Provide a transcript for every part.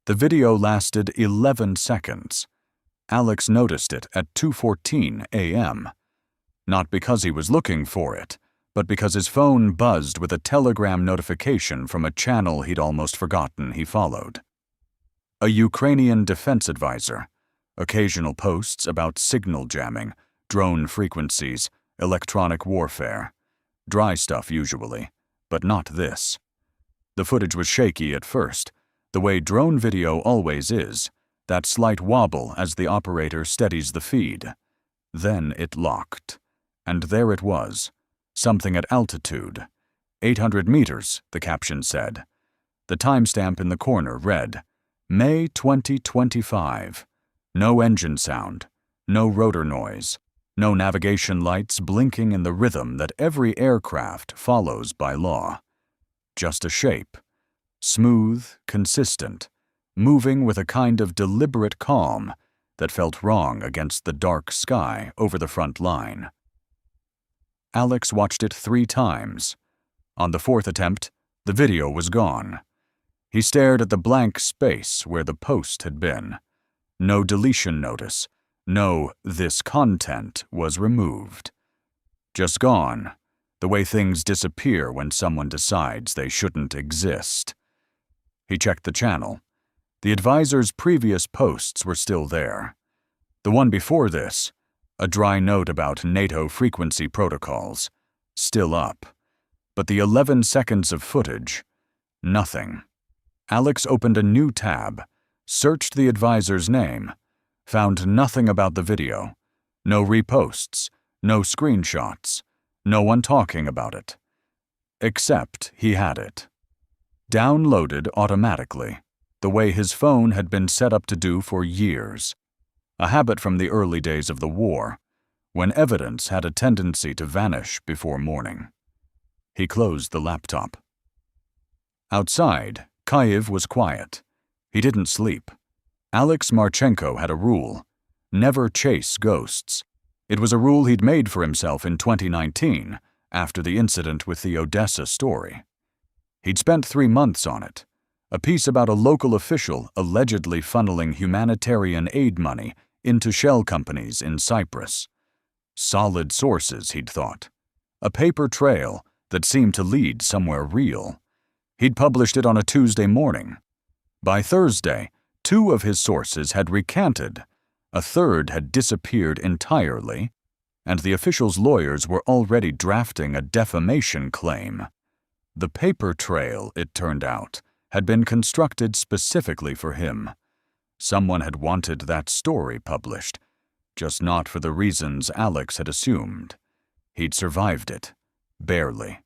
The video lasted 11 seconds. Alex noticed it at 2:14 a.m. Not because he was looking for it, but because his phone buzzed with a telegram notification from a channel he'd almost forgotten he followed. A Ukrainian defense advisor. Occasional posts about signal jamming, drone frequencies, electronic warfare. Dry stuff usually, but not this. The footage was shaky at first, the way drone video always is, that slight wobble as the operator steadies the feed. Then it locked, and there it was, something at altitude. 800 meters, the caption said. The timestamp in the corner read, May 2025. No engine sound, no rotor noise, no navigation lights blinking in the rhythm that every aircraft follows by law. Just a shape, smooth, consistent, moving with a kind of deliberate calm that felt wrong against the dark sky over the front line. Alex watched it 3 times. On the 4th attempt, the video was gone. He stared at the blank space where the post had been. No deletion notice, no "this content" was removed. Just gone, the way things disappear when someone decides they shouldn't exist. He checked the channel. The advisor's previous posts were still there. The one before this, a dry note about NATO frequency protocols, still up. But the 11 seconds of footage, nothing. Alex opened a new tab, searched the advisor's name, found nothing about the video, no reposts, no screenshots, no one talking about it. Except he had it. Downloaded automatically, the way his phone had been set up to do for years. A habit from the early days of the war, when evidence had a tendency to vanish before morning. He closed the laptop. Outside, Kyiv was quiet. He didn't sleep. Alex Marchenko had a rule: never chase ghosts. It was a rule he'd made for himself in 2019, after the incident with the Odessa story. He'd spent 3 months on it. A piece about a local official allegedly funneling humanitarian aid money into shell companies in Cyprus. Solid sources, he'd thought. A paper trail that seemed to lead somewhere real. He'd published it on a Tuesday morning. By Thursday, 2 of his sources had recanted, a third had disappeared entirely, and the official's lawyers were already drafting a defamation claim. The paper trail, it turned out, had been constructed specifically for him. Someone had wanted that story published, just not for the reasons Alex had assumed. He'd survived it, barely.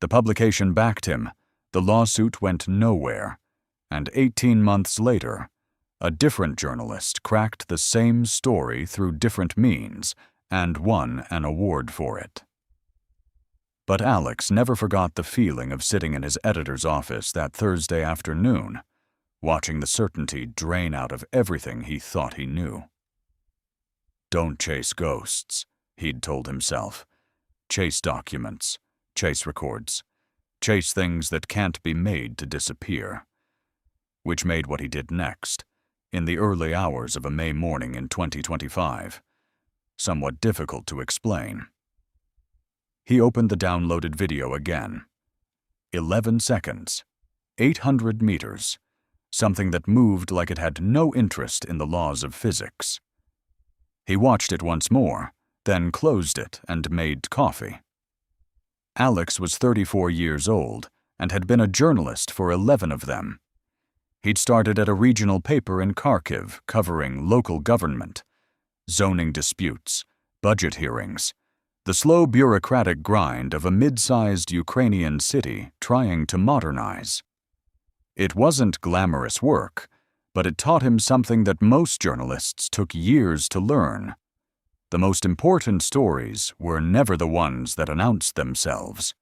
The publication backed him, the lawsuit went nowhere, and 18 months later, a different journalist cracked the same story through different means and won an award for it. But Alex never forgot the feeling of sitting in his editor's office that Thursday afternoon, watching the certainty drain out of everything he thought he knew. Don't chase ghosts, he'd told himself. Chase documents, chase records, chase things that can't be made to disappear. Which made what he did next, in the early hours of a May morning in 2025, somewhat difficult to explain. He opened the downloaded video again. 11 seconds, 800 meters, something that moved like it had no interest in the laws of physics. He watched it once more, then closed it and made coffee. Alex was 34 years old and had been a journalist for 11 of them. He'd started at a regional paper in Kharkiv covering local government, zoning disputes, budget hearings, the slow bureaucratic grind of a mid-sized Ukrainian city trying to modernize. It wasn't glamorous work, but it taught him something that most journalists took years to learn. The most important stories were never the ones that announced themselves.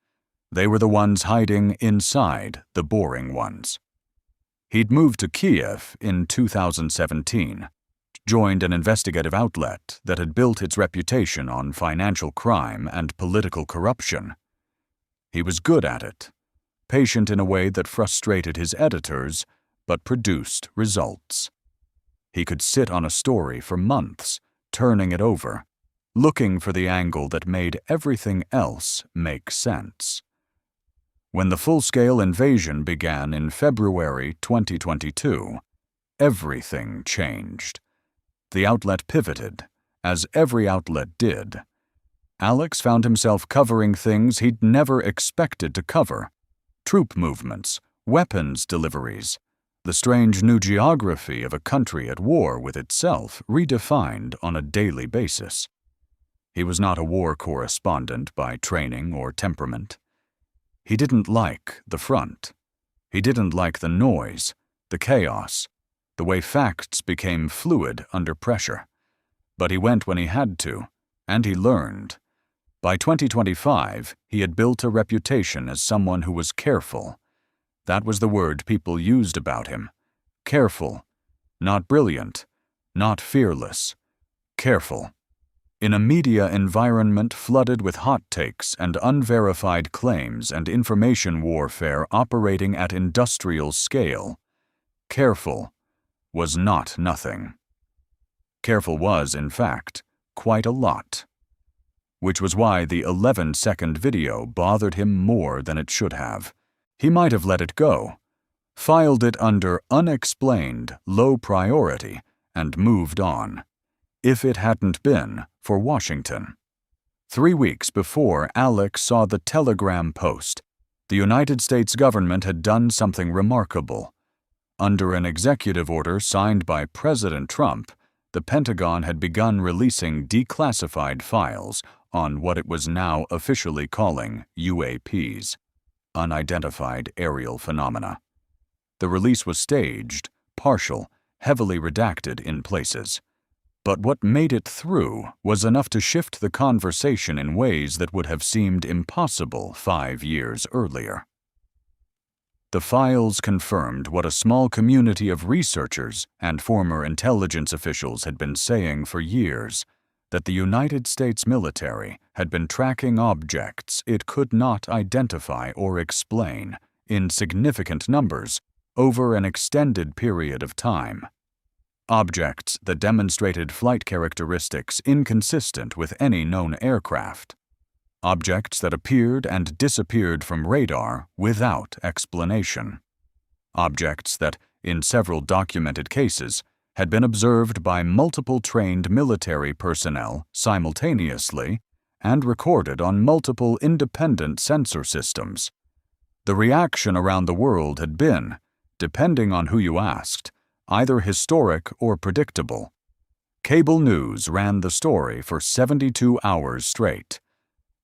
They were the ones hiding inside the boring ones. He'd moved to Kiev in 2017, joined an investigative outlet that had built its reputation on financial crime and political corruption. He was good at it, patient in a way that frustrated his editors, but produced results. He could sit on a story for months, turning it over, looking for the angle that made everything else make sense. When the full-scale invasion began in February 2022, everything changed. The outlet pivoted, as every outlet did. Alex found himself covering things he'd never expected to cover: troop movements, weapons deliveries, the strange new geography of a country at war with itself redefined on a daily basis. He was not a war correspondent by training or temperament. He didn't like the front. He didn't like the noise, the chaos, the way facts became fluid under pressure. But he went when he had to, and he learned. By 2025, he had built a reputation as someone who was careful. That was the word people used about him. Careful. Not brilliant. Not fearless. Careful. In a media environment flooded with hot takes and unverified claims and information warfare operating at industrial scale, careful was not nothing. Careful was, in fact, quite a lot. Which was why the 11-second video bothered him more than it should have. He might have let it go, filed it under unexplained, low priority, and moved on, if it hadn't been for Washington. 3 weeks before Alex saw the Telegram post, the United States government had done something remarkable. Under an executive order signed by President Trump, the Pentagon had begun releasing declassified files on what it was now officially calling UAPs, unidentified aerial phenomena. The release was staged, partial, heavily redacted in places. But what made it through was enough to shift the conversation in ways that would have seemed impossible 5 years earlier. The files confirmed what a small community of researchers and former intelligence officials had been saying for years, that the United States military had been tracking objects it could not identify or explain in significant numbers over an extended period of time. Objects that demonstrated flight characteristics inconsistent with any known aircraft. Objects that appeared and disappeared from radar without explanation. Objects that, in several documented cases, had been observed by multiple trained military personnel simultaneously and recorded on multiple independent sensor systems. The reaction around the world had been, depending on who you asked, either historic or predictable. Cable news ran the story for 72 hours straight.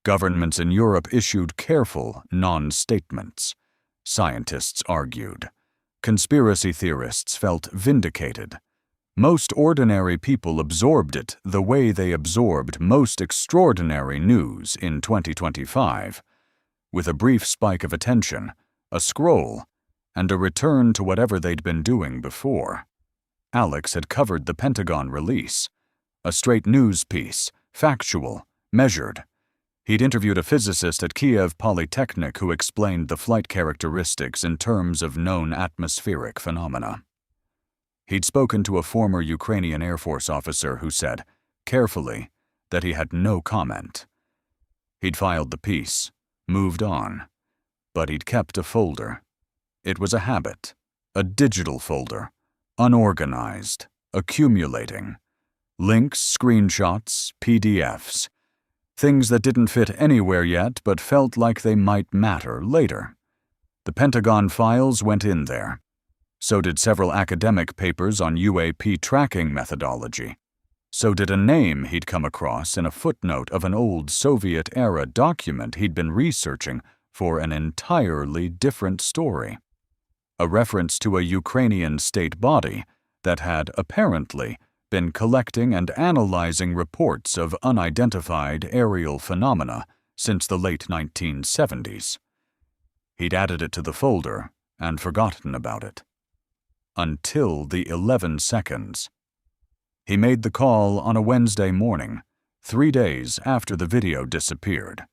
Governments in Europe issued careful non-statements. Scientists argued. Conspiracy theorists felt vindicated. Most ordinary people absorbed it the way they absorbed most extraordinary news in 2025, with a brief spike of attention, a scroll, and a return to whatever they'd been doing before. Alex had covered the Pentagon release. A straight news piece, factual, measured. He'd interviewed a physicist at Kiev Polytechnic who explained the flight characteristics in terms of known atmospheric phenomena. He'd spoken to a former Ukrainian Air Force officer who said, carefully, that he had no comment. He'd filed the piece, moved on, but he'd kept a folder. It was a habit, a digital folder, unorganized, accumulating. Links, screenshots, PDFs. Things that didn't fit anywhere yet but felt like they might matter later. The Pentagon files went in there. So did several academic papers on UAP tracking methodology. So did a name he'd come across in a footnote of an old Soviet-era document he'd been researching for an entirely different story. A reference to a Ukrainian state body that had, apparently, been collecting and analyzing reports of unidentified aerial phenomena since the late 1970s. He'd added it to the folder and forgotten about it. Until the 11 seconds. He made the call on a Wednesday morning, 3 days after the video disappeared.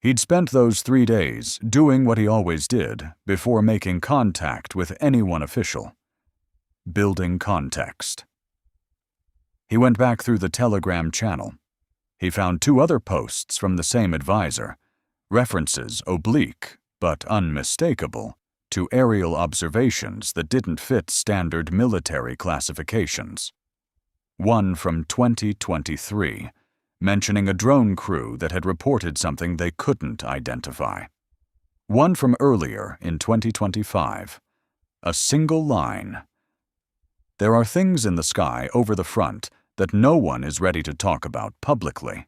He'd spent those 3 days doing what he always did before making contact with anyone official: building context. He went back through the Telegram channel. He found 2 other posts from the same advisor, references oblique but unmistakable to aerial observations that didn't fit standard military classifications. One from 2023, mentioning a drone crew that had reported something they couldn't identify. One from earlier in 2025, a single line: "There are things in the sky over the front that no one is ready to talk about publicly."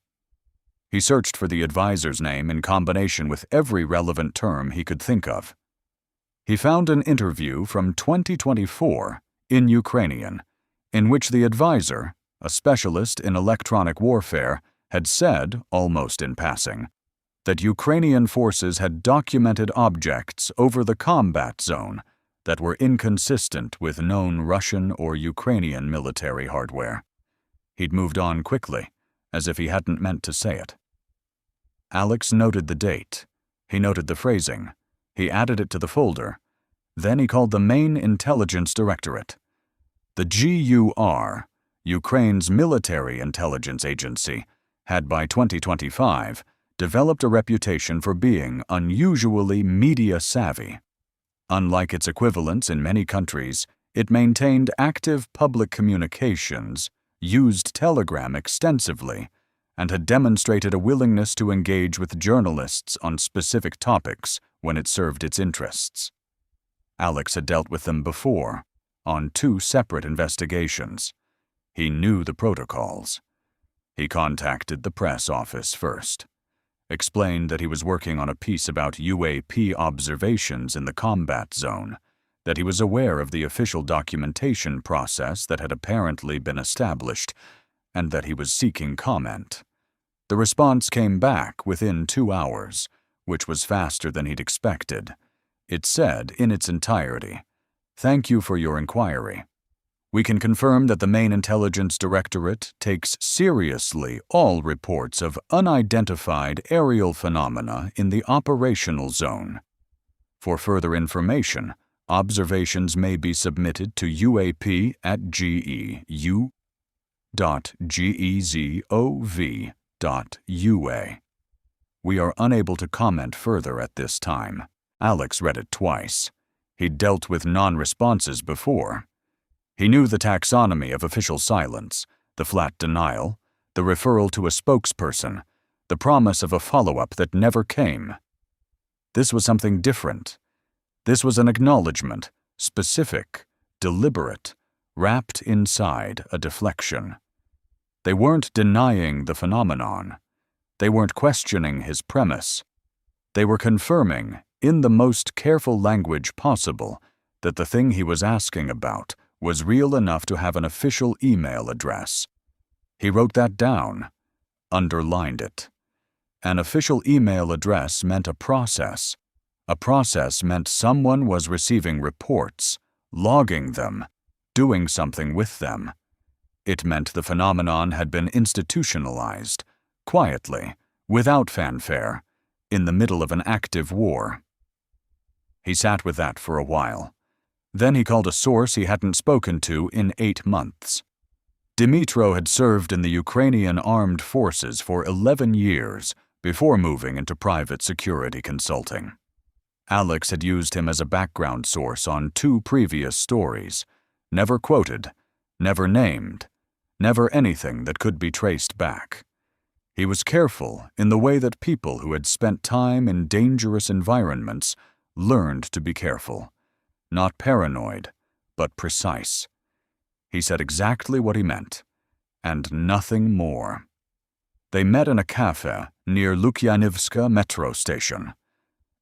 He searched for the advisor's name in combination with every relevant term he could think of. He found an interview from 2024 in Ukrainian, in which the advisor, a specialist in electronic warfare, had said, almost in passing, that Ukrainian forces had documented objects over the combat zone that were inconsistent with known Russian or Ukrainian military hardware. He'd moved on quickly, as if he hadn't meant to say it. Alex noted the date. He noted the phrasing. He added it to the folder. Then he called the main intelligence directorate. The GUR, Ukraine's military intelligence agency, had by 2025 developed a reputation for being unusually media-savvy. Unlike its equivalents in many countries, it maintained active public communications, used Telegram extensively, and had demonstrated a willingness to engage with journalists on specific topics when it served its interests. Alex had dealt with them before, on 2 separate investigations. He knew the protocols. He contacted the press office first, explained that he was working on a piece about UAP observations in the combat zone, that he was aware of the official documentation process that had apparently been established, and that he was seeking comment. The response came back within 2 hours, which was faster than he'd expected. It said, in its entirety, "Thank you for your inquiry. We can confirm that the main intelligence directorate takes seriously all reports of unidentified aerial phenomena in the operational zone. For further information, observations may be submitted to uap@geu.gezov.ua. We are unable to comment further at this time." Alex read it twice. He'd dealt with non-responses before. He knew the taxonomy of official silence, the flat denial, the referral to a spokesperson, the promise of a follow-up that never came. This was something different. This was an acknowledgement, specific, deliberate, wrapped inside a deflection. They weren't denying the phenomenon. They weren't questioning his premise. They were confirming, in the most careful language possible, that the thing he was asking about was real enough to have an official email address. He wrote that down, underlined it. An official email address meant a process. A process meant someone was receiving reports, logging them, doing something with them. It meant the phenomenon had been institutionalized, quietly, without fanfare, in the middle of an active war. He sat with that for a while. Then he called a source he hadn't spoken to in 8 months. Dmytro had served in the Ukrainian armed forces for 11 years before moving into private security consulting. Alex had used him as a background source on 2 previous stories, never quoted, never named, never anything that could be traced back. He was careful in the way that people who had spent time in dangerous environments learned to be careful. Not paranoid, but precise. He said exactly what he meant, and nothing more. They met in a cafe near Lukyanivska metro station.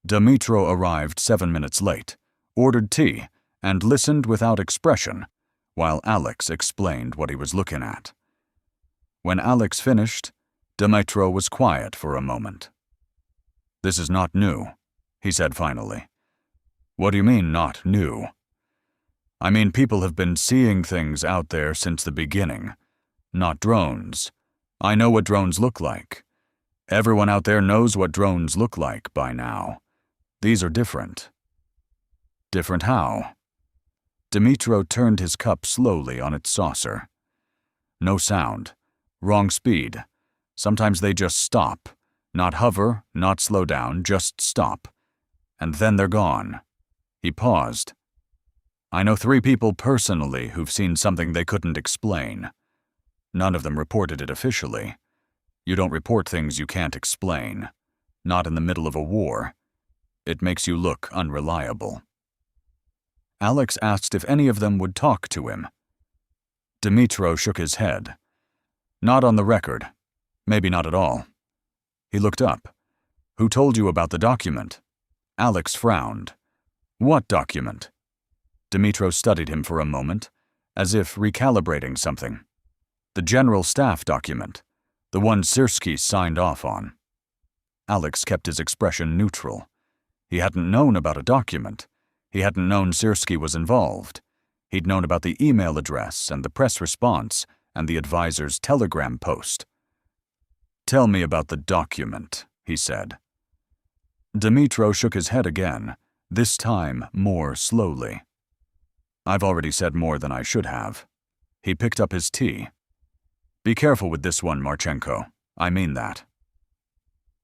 Dmytro arrived 7 minutes late, ordered tea, and listened without expression, while Alex explained what he was looking at. When Alex finished, Dmytro was quiet for a moment. "This is not new," he said finally. "What do you mean, not new?" "I mean, people have been seeing things out there since the beginning. Not drones. I know what drones look like. Everyone out there knows what drones look like by now. These are different. Different how? Dmytro turned his cup slowly on its saucer. No sound. Wrong speed. Sometimes they just stop. Not hover, not slow down, just stop. And then they're gone. He paused. I know 3 people personally who've seen something they couldn't explain. None of them reported it officially. You don't report things you can't explain. Not in the middle of a war. It makes you look unreliable. Alex asked if any of them would talk to him. Dmytro shook his head. Not on the record. Maybe not at all. He looked up. Who told you about the document? Alex frowned. What document? Dmytro studied him for a moment, as if recalibrating something. The General Staff document. The one Syrski signed off on. Alex kept his expression neutral. He hadn't known about a document. He hadn't known Syrski was involved. He'd known about the email address and the press response and the advisor's telegram post. Tell me about the document, he said. Dmytro shook his head again, this time more slowly. I've already said more than I should have. He picked up his tea. Be careful with this one, Marchenko. I mean that.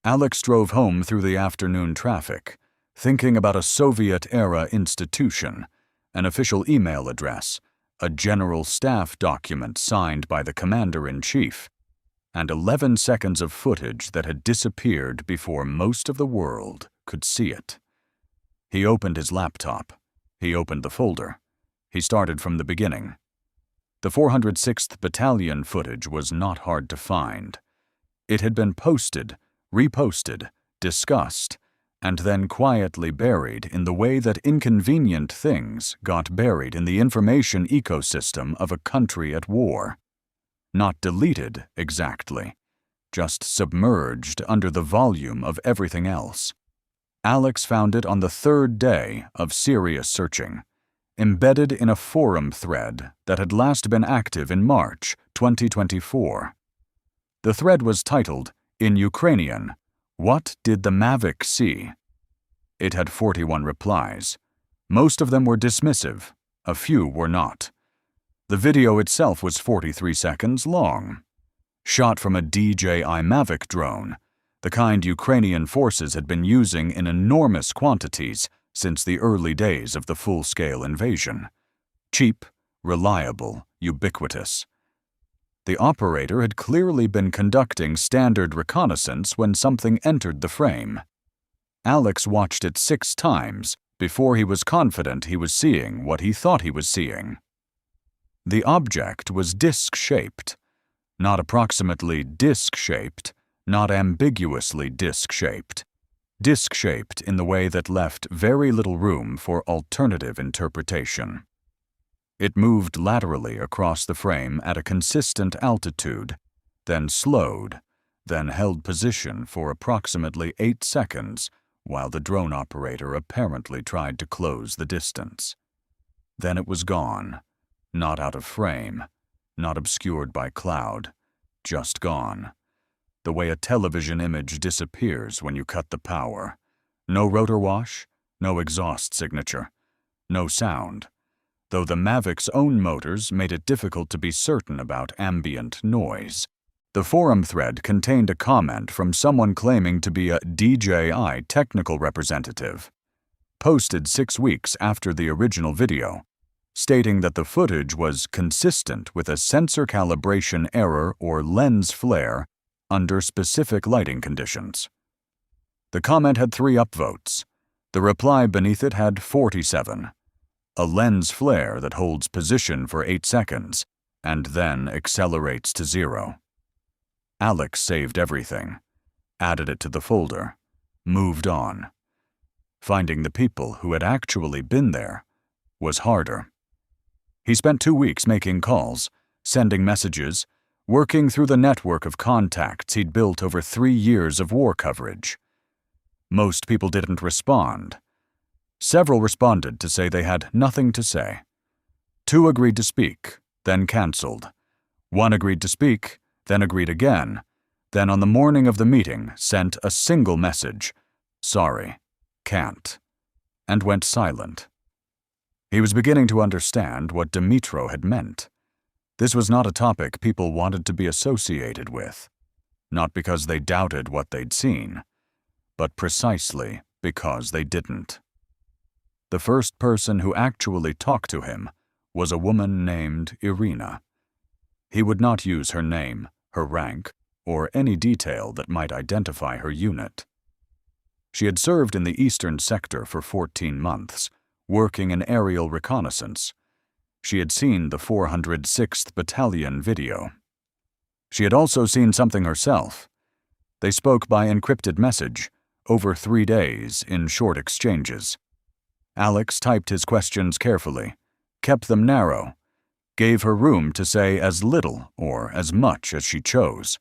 Alex drove home through the afternoon traffic, thinking about a Soviet-era institution, an official email address, a General Staff document signed by the Commander-in-Chief, and 11 seconds of footage that had disappeared before most of the world could see it. He opened his laptop. He opened the folder. He started from the beginning. The 406th Battalion footage was not hard to find. It had been posted, reposted, discussed, and then quietly buried in the way that inconvenient things got buried in the information ecosystem of a country at war. Not deleted, exactly, just submerged under the volume of everything else. Alex found it on the 3rd day of serious searching, embedded in a forum thread that had last been active in March 2024. The thread was titled, in Ukrainian, What did the Mavic see? It had 41 replies. Most of them were dismissive, a few were not. The video itself was 43 seconds long. Shot from a DJI Mavic drone, the kind Ukrainian forces had been using in enormous quantities since the early days of the full-scale invasion. Cheap, reliable, ubiquitous. The operator had clearly been conducting standard reconnaissance when something entered the frame. Alex watched it 6 times before he was confident he was seeing what he thought he was seeing. The object was disc-shaped, not approximately disc-shaped, not ambiguously disc-shaped. Disc-shaped in the way that left very little room for alternative interpretation. It moved laterally across the frame at a consistent altitude, then slowed, then held position for approximately 8 seconds while the drone operator apparently tried to close the distance. Then it was gone, not out of frame, not obscured by cloud, just gone. The way a television image disappears when you cut the power. No rotor wash, no exhaust signature, no sound, though the Mavic's own motors made it difficult to be certain about ambient noise. The forum thread contained a comment from someone claiming to be a DJI technical representative, posted 6 weeks after the original video, stating that the footage was consistent with a sensor calibration error or lens flare under specific lighting conditions. The comment had 3 upvotes. The reply beneath it had 47. A lens flare that holds position for 8 seconds and then accelerates to 0. Alex saved everything, added it to the folder, moved on. Finding the people who had actually been there was harder. He spent 2 weeks making calls, sending messages, working through the network of contacts he'd built over 3 years of war coverage. Most people didn't respond. Several responded to say they had nothing to say. 2 agreed to speak, then canceled. 1 agreed to speak, then agreed again, Then on the morning of the meeting sent a single message, "Sorry, can't," and went silent. He was beginning to understand what Dmytro had meant. This was not a topic people wanted to be associated with, not because they doubted what they'd seen, but precisely because they didn't. The first person who actually talked to him was a woman named Irina. He would not use her name, her rank, or any detail that might identify her unit. She had served in the eastern sector for 14 months, working in aerial reconnaissance. She had seen the 406th Battalion video. She had also seen something herself. They spoke by encrypted message, over 3 days in short exchanges. Alex typed his questions carefully, kept them narrow, gave her room to say as little or as much as she chose.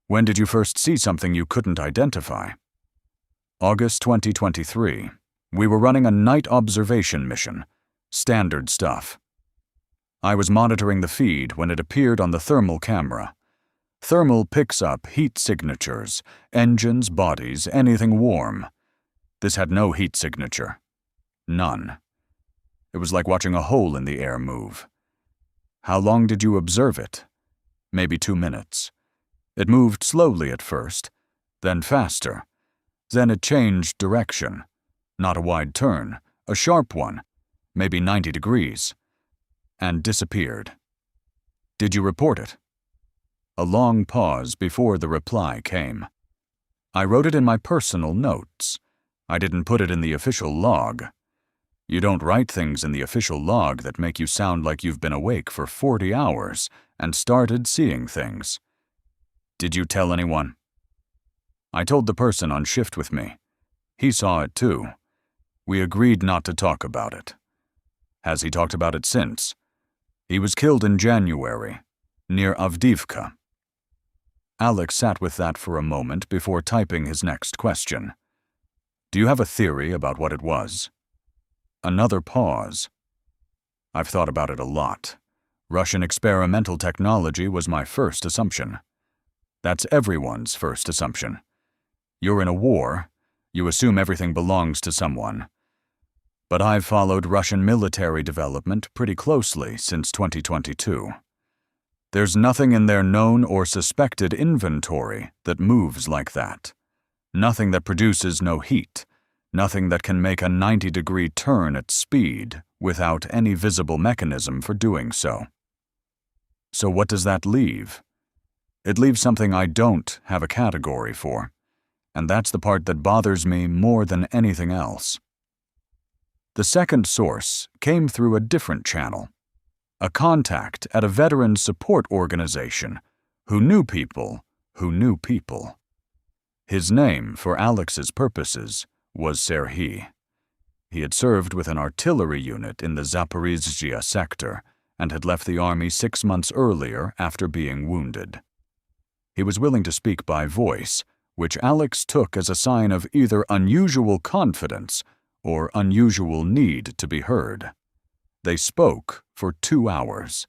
When did you first see something you couldn't identify? August 2023. We were running a night observation mission. Standard stuff. I was monitoring the feed when it appeared on the thermal camera. Thermal picks up heat signatures, engines, bodies, anything warm. This had no heat signature. None. It was like watching a hole in the air move. How long did you observe it? Maybe 2 minutes. It moved slowly at first, then faster. Then it changed direction. Not a wide turn, a sharp one, maybe 90 degrees, and disappeared. Did you report it? A long pause before the reply came. I wrote it in my personal notes. I didn't put it in the official log. You don't write things in the official log that make you sound like you've been awake for 40 hours and started seeing things. Did you tell anyone? I told the person on shift with me. He saw it too. We agreed not to talk about it. Has he talked about it since? He was killed in January, near Avdiivka. Alex sat with that for a moment before typing his next question. Do you have a theory about what it was? Another pause. I've thought about it a lot. Russian experimental technology was my first assumption. That's everyone's first assumption. You're in a war. You assume everything belongs to someone. But I've followed Russian military development pretty closely since 2022. There's nothing in their known or suspected inventory that moves like that. Nothing that produces no heat. Nothing that can make a 90-degree turn at speed without any visible mechanism for doing so. So what does that leave? It leaves something I don't have a category for, and that's the part that bothers me more than anything else. The second source came through a different channel, a contact at a veterans support organization who knew people who knew people. His name, for Alex's purposes, was Serhiy. He had served with an artillery unit in the Zaporizhzhia sector and had left the army 6 months earlier after being wounded. He was willing to speak by voice, which Alex took as a sign of either unusual confidence or unusual need to be heard. They spoke for 2 hours.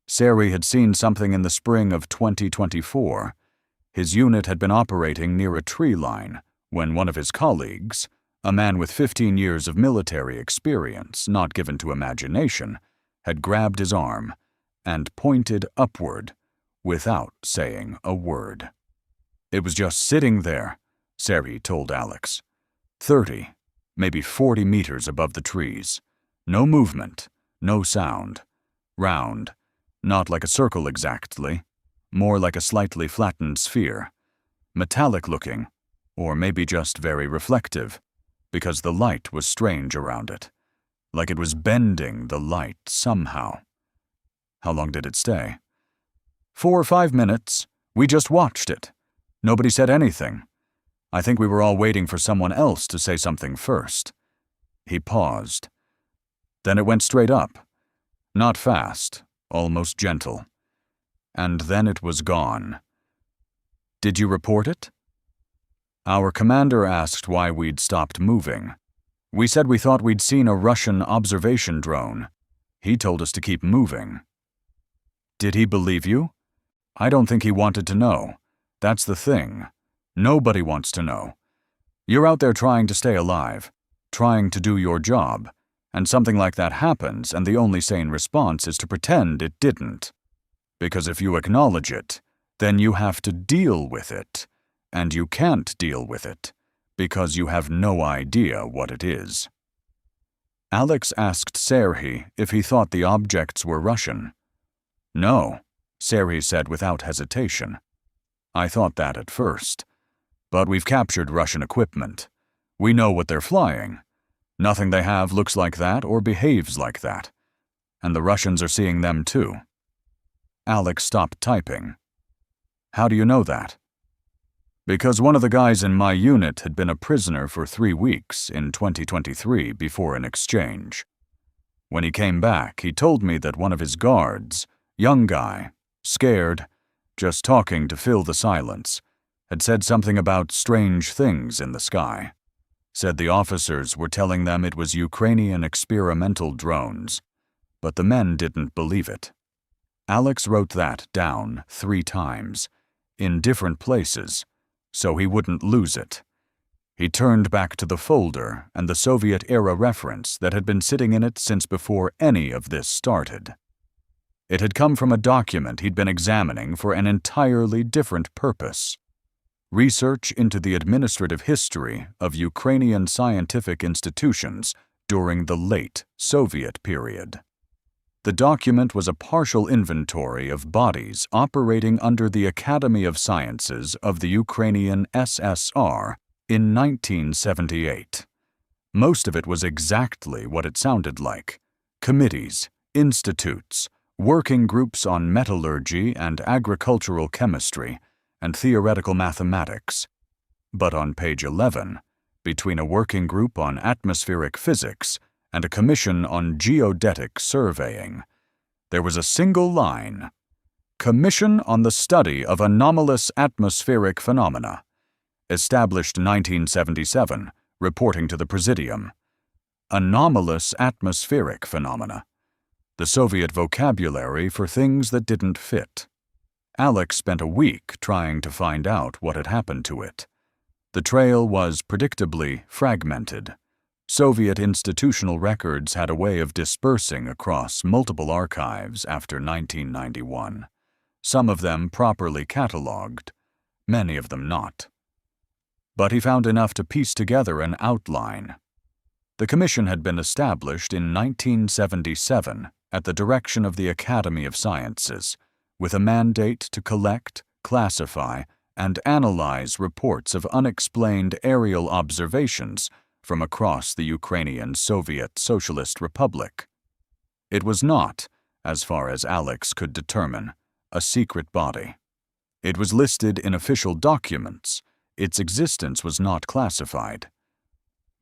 Serhiy had seen something in the spring of 2024. His unit had been operating near a tree line when one of his colleagues, a man with 15 years of military experience not given to imagination, had grabbed his arm and pointed upward without saying a word. It was just sitting there, Serhiy told Alex. 30, maybe 40 meters above the trees. No movement, no sound. Round, not like a circle exactly, more like a slightly flattened sphere. Metallic looking, or maybe just very reflective, because the light was strange around it, like it was bending the light somehow. How long did it stay? 4 or 5 minutes. We just watched it. Nobody said anything. I think we were all waiting for someone else to say something first. He paused. Then it went straight up. Not fast, almost gentle. And then it was gone. Did you report it? Our commander asked why we'd stopped moving. We said we thought we'd seen a Russian observation drone. He told us to keep moving. Did he believe you? I don't think he wanted to know. That's the thing. Nobody wants to know. You're out there trying to stay alive, trying to do your job, and something like that happens and the only sane response is to pretend it didn't. Because if you acknowledge it, then you have to deal with it, and you can't deal with it because you have no idea what it is. Alex asked Serhiy if he thought the objects were Russian. No, Serhiy said without hesitation. I thought that at first. But we've captured Russian equipment. We know what they're flying. Nothing they have looks like that or behaves like that. And the Russians are seeing them too. Alex stopped typing. How do you know that? Because one of the guys in my unit had been a prisoner for 3 weeks in 2023 before an exchange. When he came back, he told me that one of his guards, young guy, scared, just talking to fill the silence, had said something about strange things in the sky. Said the officers were telling them it was Ukrainian experimental drones, but the men didn't believe it. Alex wrote that down 3 times, in different places, so he wouldn't lose it. He turned back to the folder and the Soviet-era reference that had been sitting in it since before any of this started. It had come from a document he'd been examining for an entirely different purpose. Research into the administrative history of Ukrainian scientific institutions during the late Soviet period. The document was a partial inventory of bodies operating under the Academy of Sciences of the Ukrainian SSR in 1978. Most of it was exactly what it sounded like: committees, institutes, working groups on metallurgy and agricultural chemistry, and theoretical mathematics. But on page 11, between a working group on atmospheric physics and a commission on geodetic surveying, there was a single line: Commission on the Study of Anomalous Atmospheric Phenomena, established 1977, reporting to the Presidium. Anomalous atmospheric phenomena, the Soviet vocabulary for things that didn't fit. Alex spent a week trying to find out what had happened to it. The trail was predictably fragmented. Soviet institutional records had a way of dispersing across multiple archives after 1991, some of them properly catalogued, many of them not. But he found enough to piece together an outline. The commission had been established in 1977 at the direction of the Academy of Sciences, with a mandate to collect, classify, and analyze reports of unexplained aerial observations from across the Ukrainian Soviet Socialist Republic. It was not, as far as Alex could determine, a secret body. It was listed in official documents. Its existence was not classified.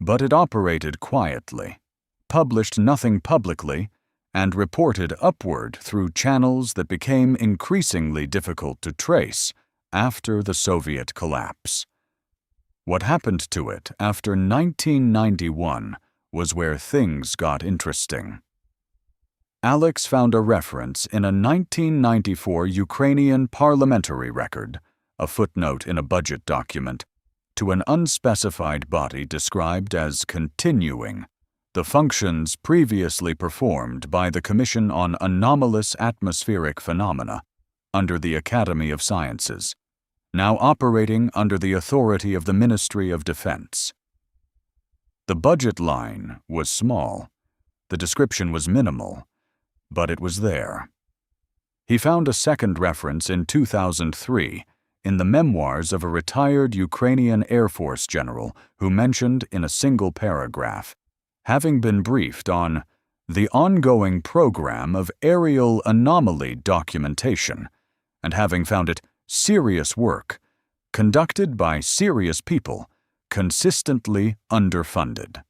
But it operated quietly, published nothing publicly, and reported upward through channels that became increasingly difficult to trace after the Soviet collapse. What happened to it after 1991 was where things got interesting. Alex found a reference in a 1994 Ukrainian parliamentary record, a footnote in a budget document, to an unspecified body described as continuing the functions previously performed by the Commission on Anomalous Atmospheric Phenomena under the Academy of Sciences, now operating under the authority of the Ministry of Defense. The budget line was small. The description was minimal, but it was there. He found a second reference in 2003 in the memoirs of a retired Ukrainian Air Force general who mentioned in a single paragraph having been briefed on the ongoing program of aerial anomaly documentation and having found it serious work, conducted by serious people, consistently underfunded.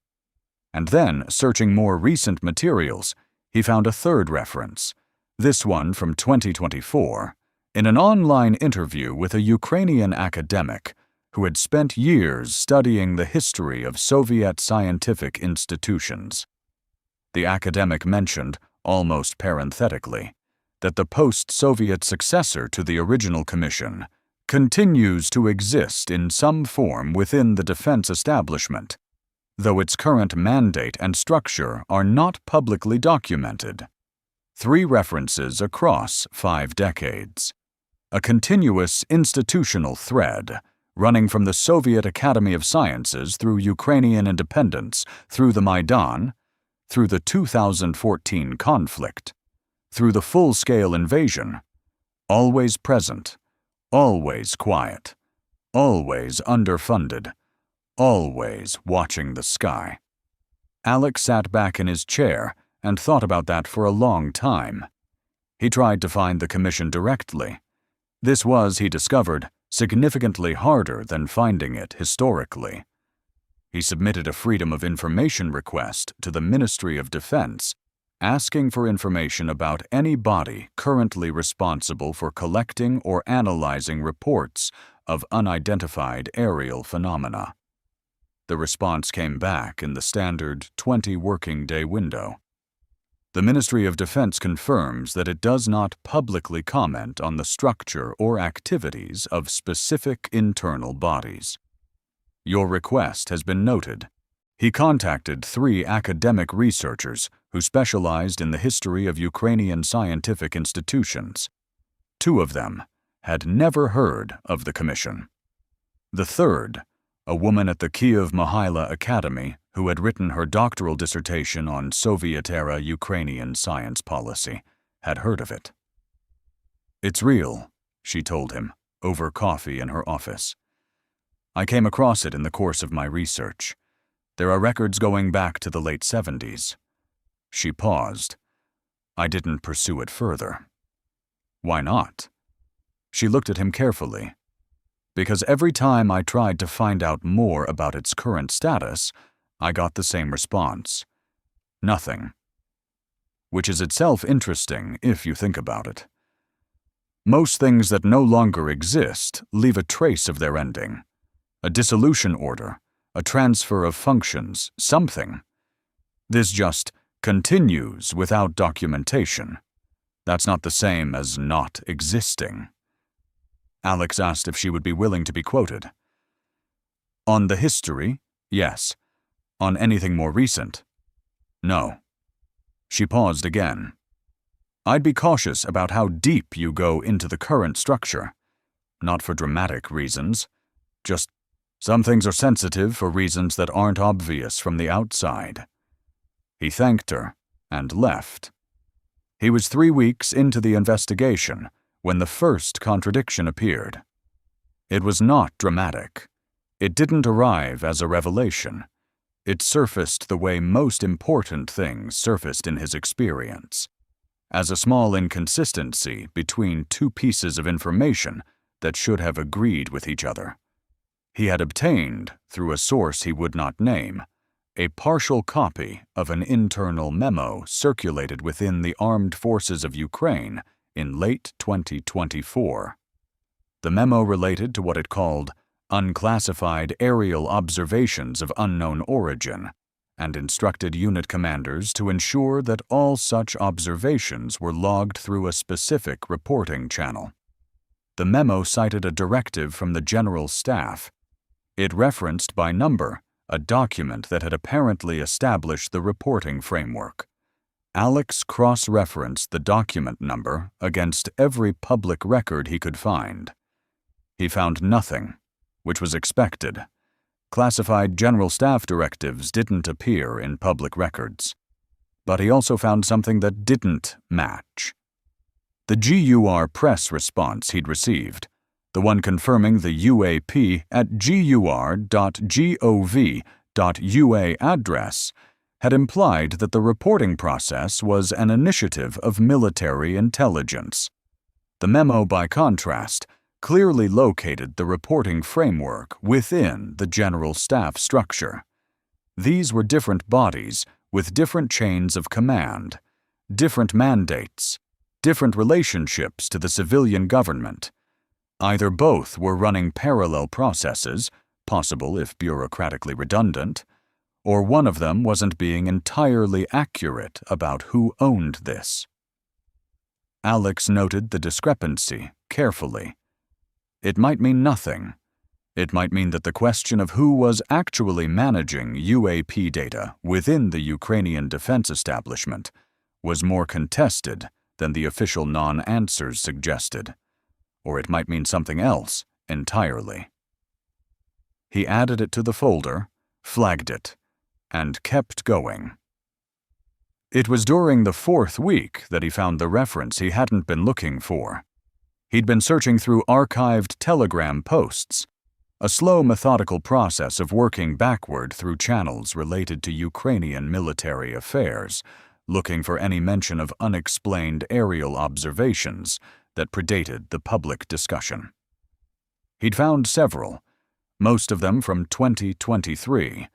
And then, searching more recent materials, he found a third reference, this one from 2024, in an online interview with a Ukrainian academic who had spent years studying the history of Soviet scientific institutions. The academic mentioned, almost parenthetically, that the post-Soviet successor to the original commission, continues to exist in some form within the defense establishment, though its current mandate and structure are not publicly documented. 3 references across 5 decades. A continuous institutional thread running from the Soviet Academy of Sciences through Ukrainian independence, through the Maidan, through the 2014 conflict, through the full-scale invasion, always present, always quiet, always underfunded, always watching the sky. Alex sat back in his chair and thought about that for a long time. He tried to find the commission directly. This was, he discovered, significantly harder than finding it historically. He submitted a Freedom of Information request to the Ministry of Defense, asking for information about any body currently responsible for collecting or analyzing reports of unidentified aerial phenomena. The response came back in the standard 20-working-day window. The Ministry of Defense confirms that it does not publicly comment on the structure or activities of specific internal bodies. Your request has been noted. He contacted 3 academic researchers who specialized in the history of Ukrainian scientific institutions. 2 of them had never heard of the commission. The third, a woman at the Kyiv-Mohyla Academy who had written her doctoral dissertation on Soviet-era Ukrainian science policy, had heard of it. "It's real," she told him, over coffee in her office. "I came across it in the course of my research. There are records going back to the late 70s. She paused. I didn't pursue it further. "Why not?" She looked at him carefully. "Because every time I tried to find out more about its current status, I got the same response. Nothing. Which is itself interesting if you think about it. Most things that no longer exist leave a trace of their ending. A dissolution order, a transfer of functions, something. This just continues without documentation. That's not the same as not existing." Alex asked if she would be willing to be quoted. "On the history, yes. On anything more recent, no." She paused again. "I'd be cautious about how deep you go into the current structure. Not for dramatic reasons. Just some things are sensitive for reasons that aren't obvious from the outside." He thanked her and left. He was 3 weeks into the investigation when the first contradiction appeared. It was not dramatic. It didn't arrive as a revelation. It surfaced the way most important things surfaced in his experience, as a small inconsistency between 2 pieces of information that should have agreed with each other. He had obtained, through a source he would not name, a partial copy of an internal memo circulated within the armed forces of Ukraine in late 2024. The memo related to what it called unclassified aerial observations of unknown origin, and instructed unit commanders to ensure that all such observations were logged through a specific reporting channel. The memo cited a directive from the General Staff. It referenced by number a document that had apparently established the reporting framework. Alex cross-referenced the document number against every public record he could find. He found nothing, which was expected. Classified General Staff directives didn't appear in public records. But he also found something that didn't match. The GUR press response he'd received, the one confirming the UAP at gur.gov.ua address, had implied that the reporting process was an initiative of military intelligence. The memo, by contrast, clearly located the reporting framework within the General Staff structure. These were different bodies with different chains of command, different mandates, different relationships to the civilian government. Either both were running parallel processes, possible if bureaucratically redundant, or one of them wasn't being entirely accurate about who owned this. Alex noted the discrepancy carefully. It might mean nothing. It might mean that the question of who was actually managing UAP data within the Ukrainian defense establishment was more contested than the official non-answers suggested. Or it might mean something else entirely. He added it to the folder, flagged it, and kept going. It was during the 4th week that he found the reference he hadn't been looking for. He'd been searching through archived Telegram posts, a slow, methodical process of working backward through channels related to Ukrainian military affairs, looking for any mention of unexplained aerial observations that predated the public discussion. He'd found several, most of them from 2023,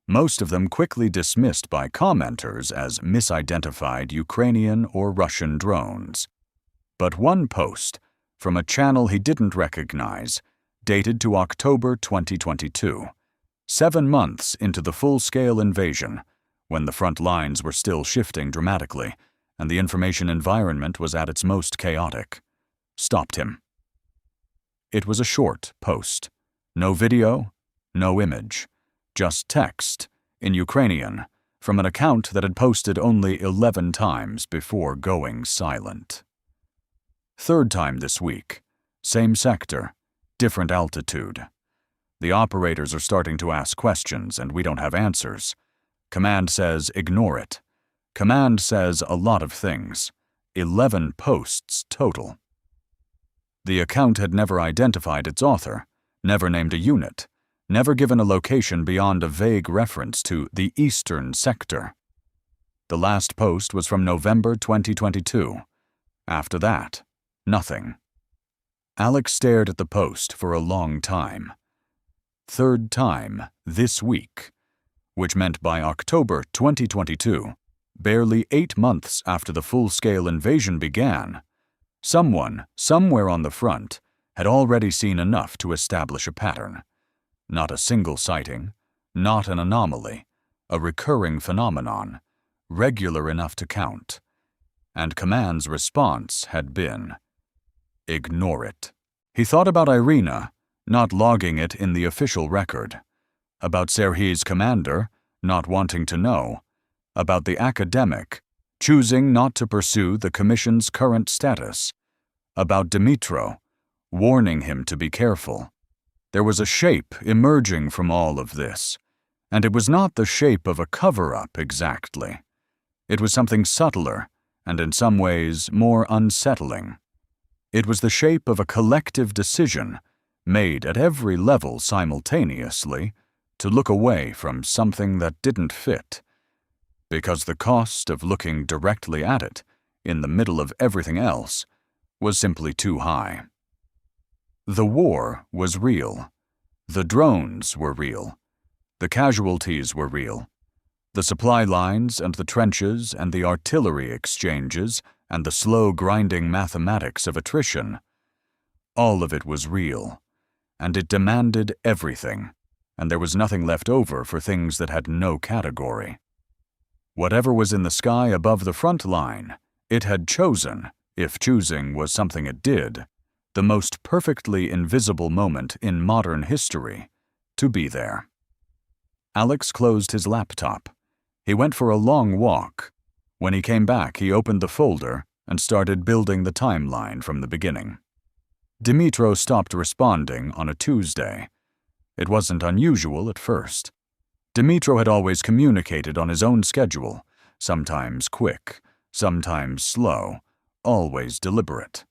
most of them quickly dismissed by commenters as misidentified Ukrainian or Russian drones. But one post, from a channel he didn't recognize, dated to October 2022, 7 months into the full-scale invasion, when the front lines were still shifting dramatically and the information environment was at its most chaotic, stopped him. It was a short post. No video, no image, just text, in Ukrainian, from an account that had posted only 11 times before going silent. 3rd time this week, same sector, different altitude. The operators are starting to ask questions and we don't have answers. Command says ignore it. Command says a lot of things. 11 posts total. The account had never identified its author, never named a unit, never given a location beyond a vague reference to the Eastern Sector. The last post was from November 2022. After that, nothing. Alex stared at the post for a long time. 3rd time this week, which meant by October 2022, barely 8 months after the full-scale invasion began, someone, somewhere on the front, had already seen enough to establish a pattern. Not a single sighting, not an anomaly, a recurring phenomenon, regular enough to count. And Command's response had been, ignore it. He thought about Irina, not logging it in the official record, about Serhi's commander, not wanting to know, about the academic, choosing not to pursue the commission's current status, about Dmytro, warning him to be careful. There was a shape emerging from all of this, and it was not the shape of a cover-up exactly. It was something subtler, and in some ways more unsettling. It was the shape of a collective decision, made at every level simultaneously, to look away from something that didn't fit, because the cost of looking directly at it, in the middle of everything else, was simply too high. The war was real. The drones were real. The casualties were real. The supply lines and the trenches and the artillery exchanges and the slow grinding mathematics of attrition, all of it was real, and it demanded everything, and there was nothing left over for things that had no category. Whatever was in the sky above the front line, it had chosen, if choosing was something it did, the most perfectly invisible moment in modern history, to be there. Alex closed his laptop. He went for a long walk. When he came back, he opened the folder and started building the timeline from the beginning. Dmytro stopped responding on a Tuesday. It wasn't unusual at first. Dmytro had always communicated on his own schedule, sometimes quick, sometimes slow, always deliberate.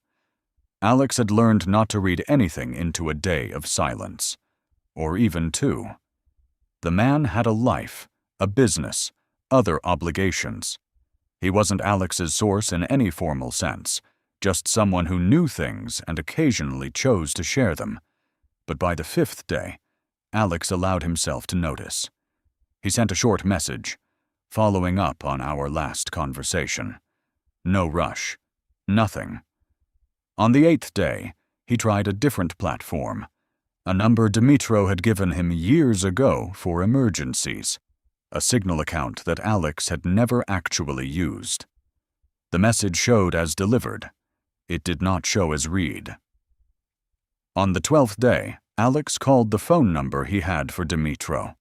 Alex had learned not to read anything into a day of silence, or even 2. The man had a life, a business, other obligations. He wasn't Alex's source in any formal sense, just someone who knew things and occasionally chose to share them. But by the 5th day, Alex allowed himself to notice. He sent a short message, following up on our last conversation. No rush. Nothing. On the 8th day, he tried a different platform, a number Dmytro had given him years ago for emergencies, a signal account that Alex had never actually used. The message showed as delivered. It did not show as read. On the 12th day, Alex called the phone number he had for Dmytro,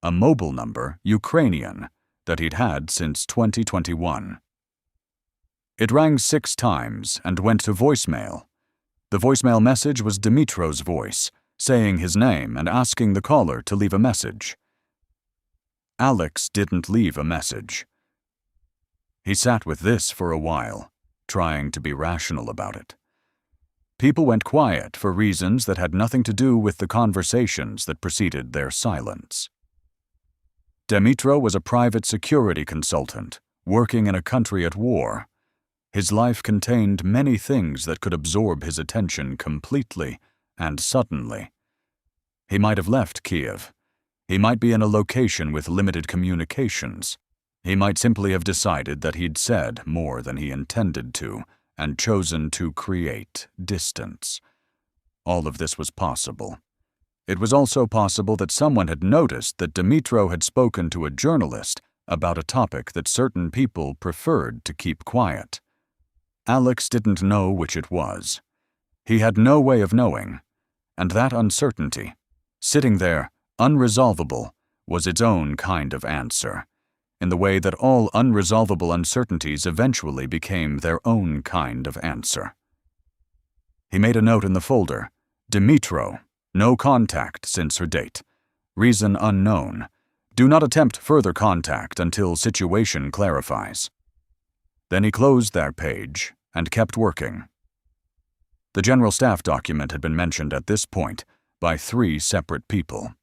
a mobile number, Ukrainian, that he'd had since 2021. It rang 6 times and went to voicemail. The voicemail message was Dmytro's voice, saying his name and asking the caller to leave a message. Alex didn't leave a message. He sat with this for a while, trying to be rational about it. People went quiet for reasons that had nothing to do with the conversations that preceded their silence. Dmytro was a private security consultant, working in a country at war. His life contained many things that could absorb his attention completely and suddenly. He might have left Kiev. He might be in a location with limited communications. He might simply have decided that he'd said more than he intended to and chosen to create distance. All of this was possible. It was also possible that someone had noticed that Dmytro had spoken to a journalist about a topic that certain people preferred to keep quiet. Alex didn't know which it was. He had no way of knowing, and that uncertainty, sitting there, unresolvable, was its own kind of answer, in the way that all unresolvable uncertainties eventually became their own kind of answer. He made a note in the folder, Dmytro, no contact since her date. Reason unknown. Do not attempt further contact until situation clarifies. Then he closed that page and kept working. The General Staff document had been mentioned at this point by 3 separate people.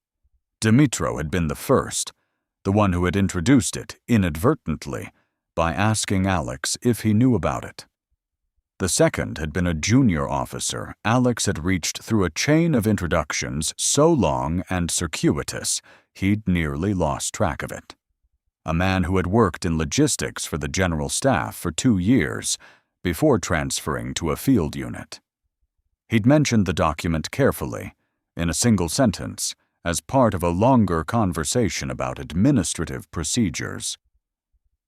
Dmytro had been the first, the one who had introduced it inadvertently by asking Alex if he knew about it. The second had been a junior officer Alex had reached through a chain of introductions so long and circuitous he'd nearly lost track of it. A man who had worked in logistics for the General Staff for 2 years before transferring to a field unit. He'd mentioned the document carefully, in a single sentence, as part of a longer conversation about administrative procedures.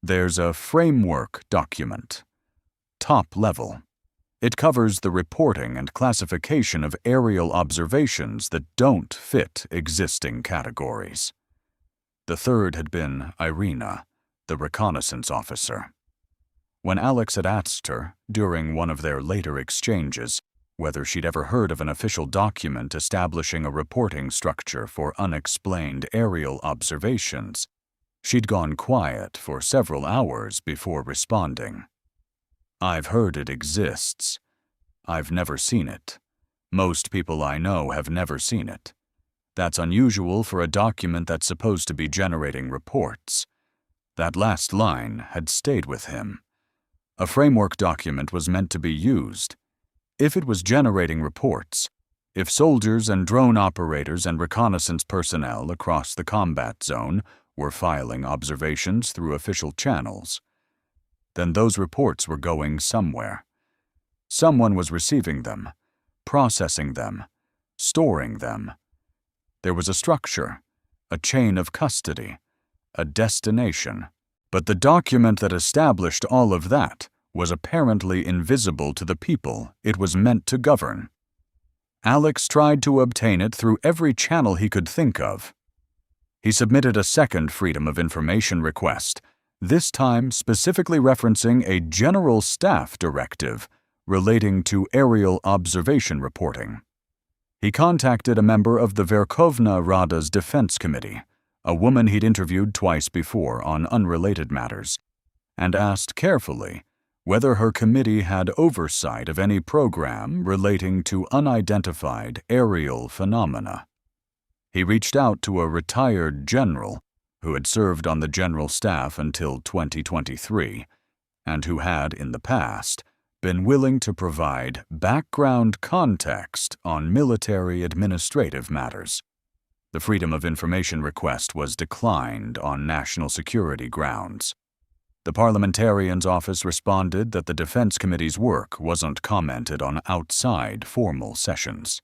There's a framework document. Top level. It covers the reporting and classification of aerial observations that don't fit existing categories. The third had been Irina, the reconnaissance officer. When Alex had asked her, during one of their later exchanges, whether she'd ever heard of an official document establishing a reporting structure for unexplained aerial observations, she'd gone quiet for several hours before responding. I've heard it exists. I've never seen it. Most people I know have never seen it. That's unusual for a document that's supposed to be generating reports. That last line had stayed with him. A framework document was meant to be used. If it was generating reports, if soldiers and drone operators and reconnaissance personnel across the combat zone were filing observations through official channels, then those reports were going somewhere. Someone was receiving them, processing them, storing them. There was a structure, a chain of custody, a destination. But the document that established all of that was apparently invisible to the people it was meant to govern. Alex tried to obtain it through every channel he could think of. He submitted a second Freedom of Information request, this time specifically referencing a General Staff directive relating to aerial observation reporting. He contacted a member of the Verkhovna Rada's Defense Committee, a woman he'd interviewed twice before on unrelated matters, and asked carefully whether her committee had oversight of any program relating to unidentified aerial phenomena. He reached out to a retired general who had served on the General Staff until 2023, and who had, in the past, been willing to provide background context on military administrative matters. The Freedom of Information request was declined on national security grounds. The parliamentarian's office responded that the Defense Committee's work wasn't commented on outside formal sessions.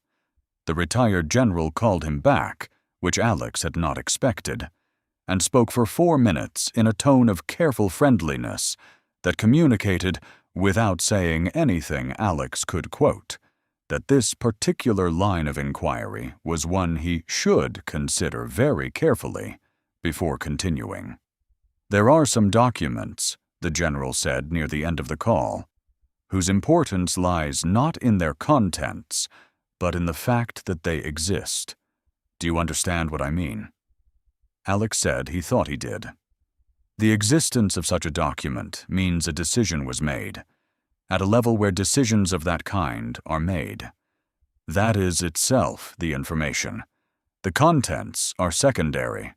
The retired general called him back, which Alex had not expected, and spoke for 4 minutes in a tone of careful friendliness that communicated, without saying anything Alex could quote, that this particular line of inquiry was one he should consider very carefully before continuing. "There are some documents," the general said near the end of the call, "whose importance lies not in their contents, but in the fact that they exist. Do you understand what I mean?" Alex said he thought he did. The existence of such a document means a decision was made, at a level where decisions of that kind are made. That is itself the information. The contents are secondary.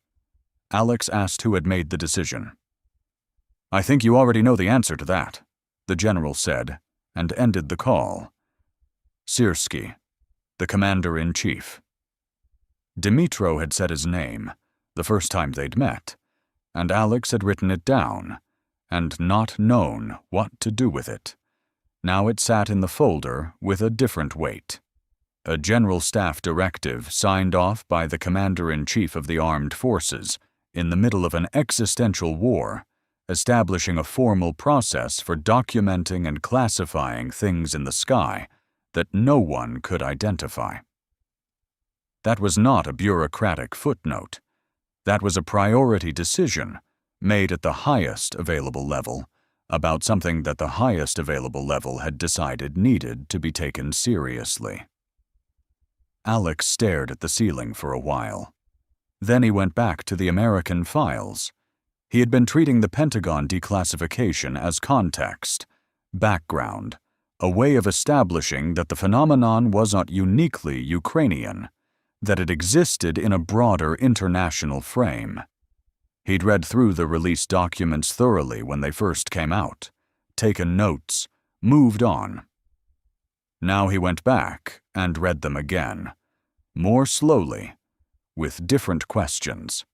Alex asked who had made the decision. "I think you already know the answer to that," the general said, and ended the call. Siersky, the commander-in-chief. Dmytro had said his name, the first time they'd met, and Alex had written it down, and not known what to do with it. Now it sat in the folder with a different weight. A General Staff directive signed off by the Commander-in-Chief of the Armed Forces in the middle of an existential war, establishing a formal process for documenting and classifying things in the sky that no one could identify. That was not a bureaucratic footnote. That was a priority decision made at the highest available level about something that the highest available level had decided needed to be taken seriously. Alex stared at the ceiling for a while. Then he went back to the American files. He had been treating the Pentagon declassification as context, background, a way of establishing that the phenomenon was not uniquely Ukrainian, that it existed in a broader international frame. He'd read through the released documents thoroughly when they first came out, taken notes, moved on. Now he went back and read them again, more slowly, with different questions.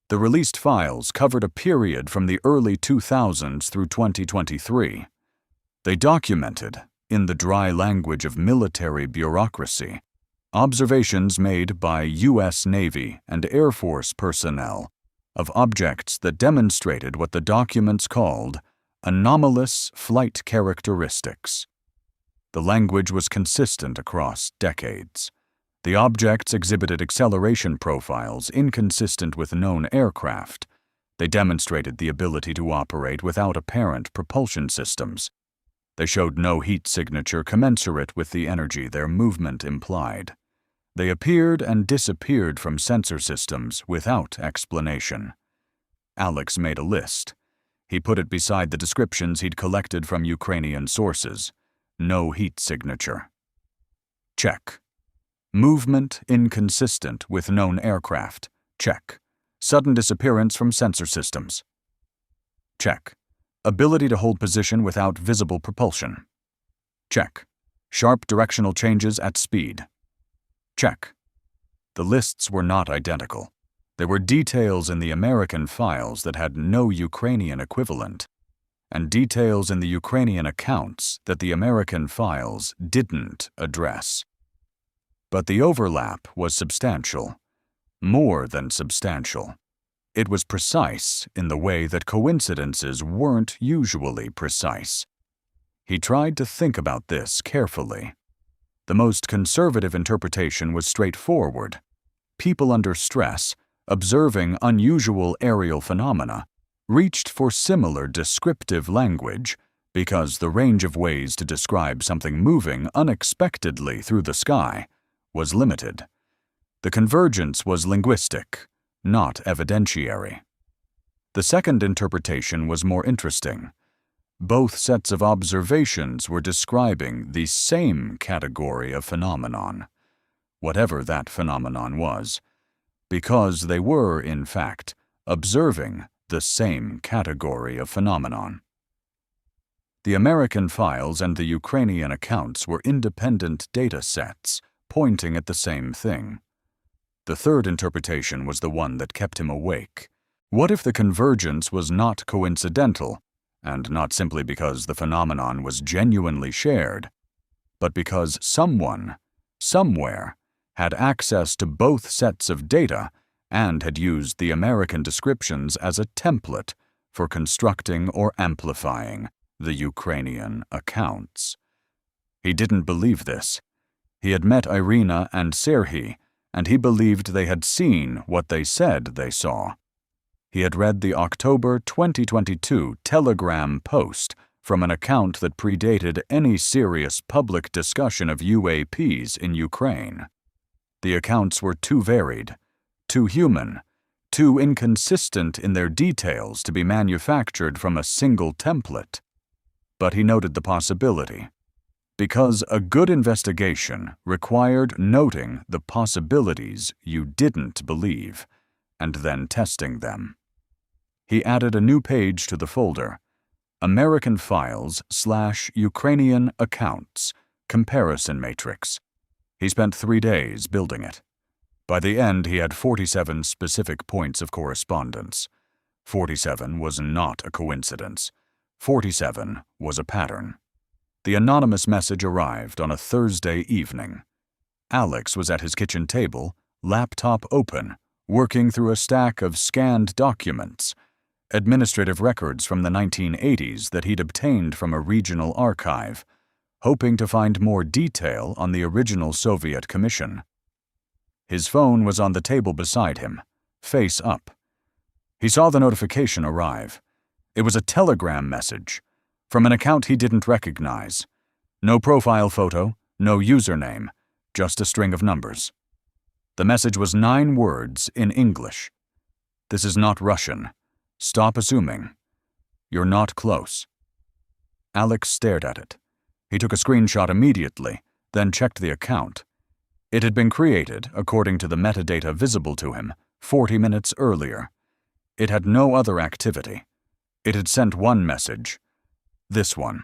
The released files covered a period from the early 2000s through 2023. They documented, in the dry language of military bureaucracy, observations made by U.S. Navy and Air Force personnel of objects that demonstrated what the documents called anomalous flight characteristics. The language was consistent across decades. The objects exhibited acceleration profiles inconsistent with known aircraft. They demonstrated the ability to operate without apparent propulsion systems. They showed no heat signature commensurate with the energy their movement implied. They appeared and disappeared from sensor systems without explanation. Alex made a list. He put it beside the descriptions he'd collected from Ukrainian sources. No heat signature. Check. Movement inconsistent with known aircraft. Check. Sudden disappearance from sensor systems. Check. Ability to hold position without visible propulsion. Check. Sharp directional changes at speed. Check. The lists were not identical. There were details in the American files that had no Ukrainian equivalent, and details in the Ukrainian accounts that the American files didn't address. But the overlap was substantial, more than substantial. It was precise in the way that coincidences weren't usually precise. He tried to think about this carefully. The most conservative interpretation was straightforward. People under stress, observing unusual aerial phenomena, reached for similar descriptive language because the range of ways to describe something moving unexpectedly through the sky was limited. The convergence was linguistic, not evidentiary. The second interpretation was more interesting. Both sets of observations were describing the same category of phenomenon, whatever that phenomenon was, because they were, in fact, observing the same category of phenomenon. The American files and the Ukrainian accounts were independent data sets pointing at the same thing. The third interpretation was the one that kept him awake. What if the convergence was not coincidental, and not simply because the phenomenon was genuinely shared, but because someone, somewhere, had access to both sets of data and had used the American descriptions as a template for constructing or amplifying the Ukrainian accounts? He didn't believe this. He had met Irina and Serhiy, and he believed they had seen what they said they saw. He had read the October 2022 Telegram post from an account that predated any serious public discussion of UAPs in Ukraine. The accounts were too varied, too human, too inconsistent in their details to be manufactured from a single template. But he noted the possibility, because a good investigation required noting the possibilities you didn't believe, and then testing them. He added a new page to the folder, American Files/Ukrainian Accounts, Comparison Matrix. He spent 3 days building it. By the end, he had 47 specific points of correspondence. 47 was not a coincidence. 47 was a pattern. The anonymous message arrived on a Thursday evening. Alex was at his kitchen table, laptop open, working through a stack of scanned documents, administrative records from the 1980s that he'd obtained from a regional archive, hoping to find more detail on the original Soviet Commission. His phone was on the table beside him, face up. He saw the notification arrive. It was a telegram message from an account he didn't recognize. No profile photo, no username, just a string of numbers. The message was 9 words in English. This is not Russian. Stop assuming. You're not close. Alex stared at it. He took a screenshot immediately, then checked the account. It had been created, according to the metadata visible to him, 40 minutes earlier. It had no other activity. It had sent one message. This one.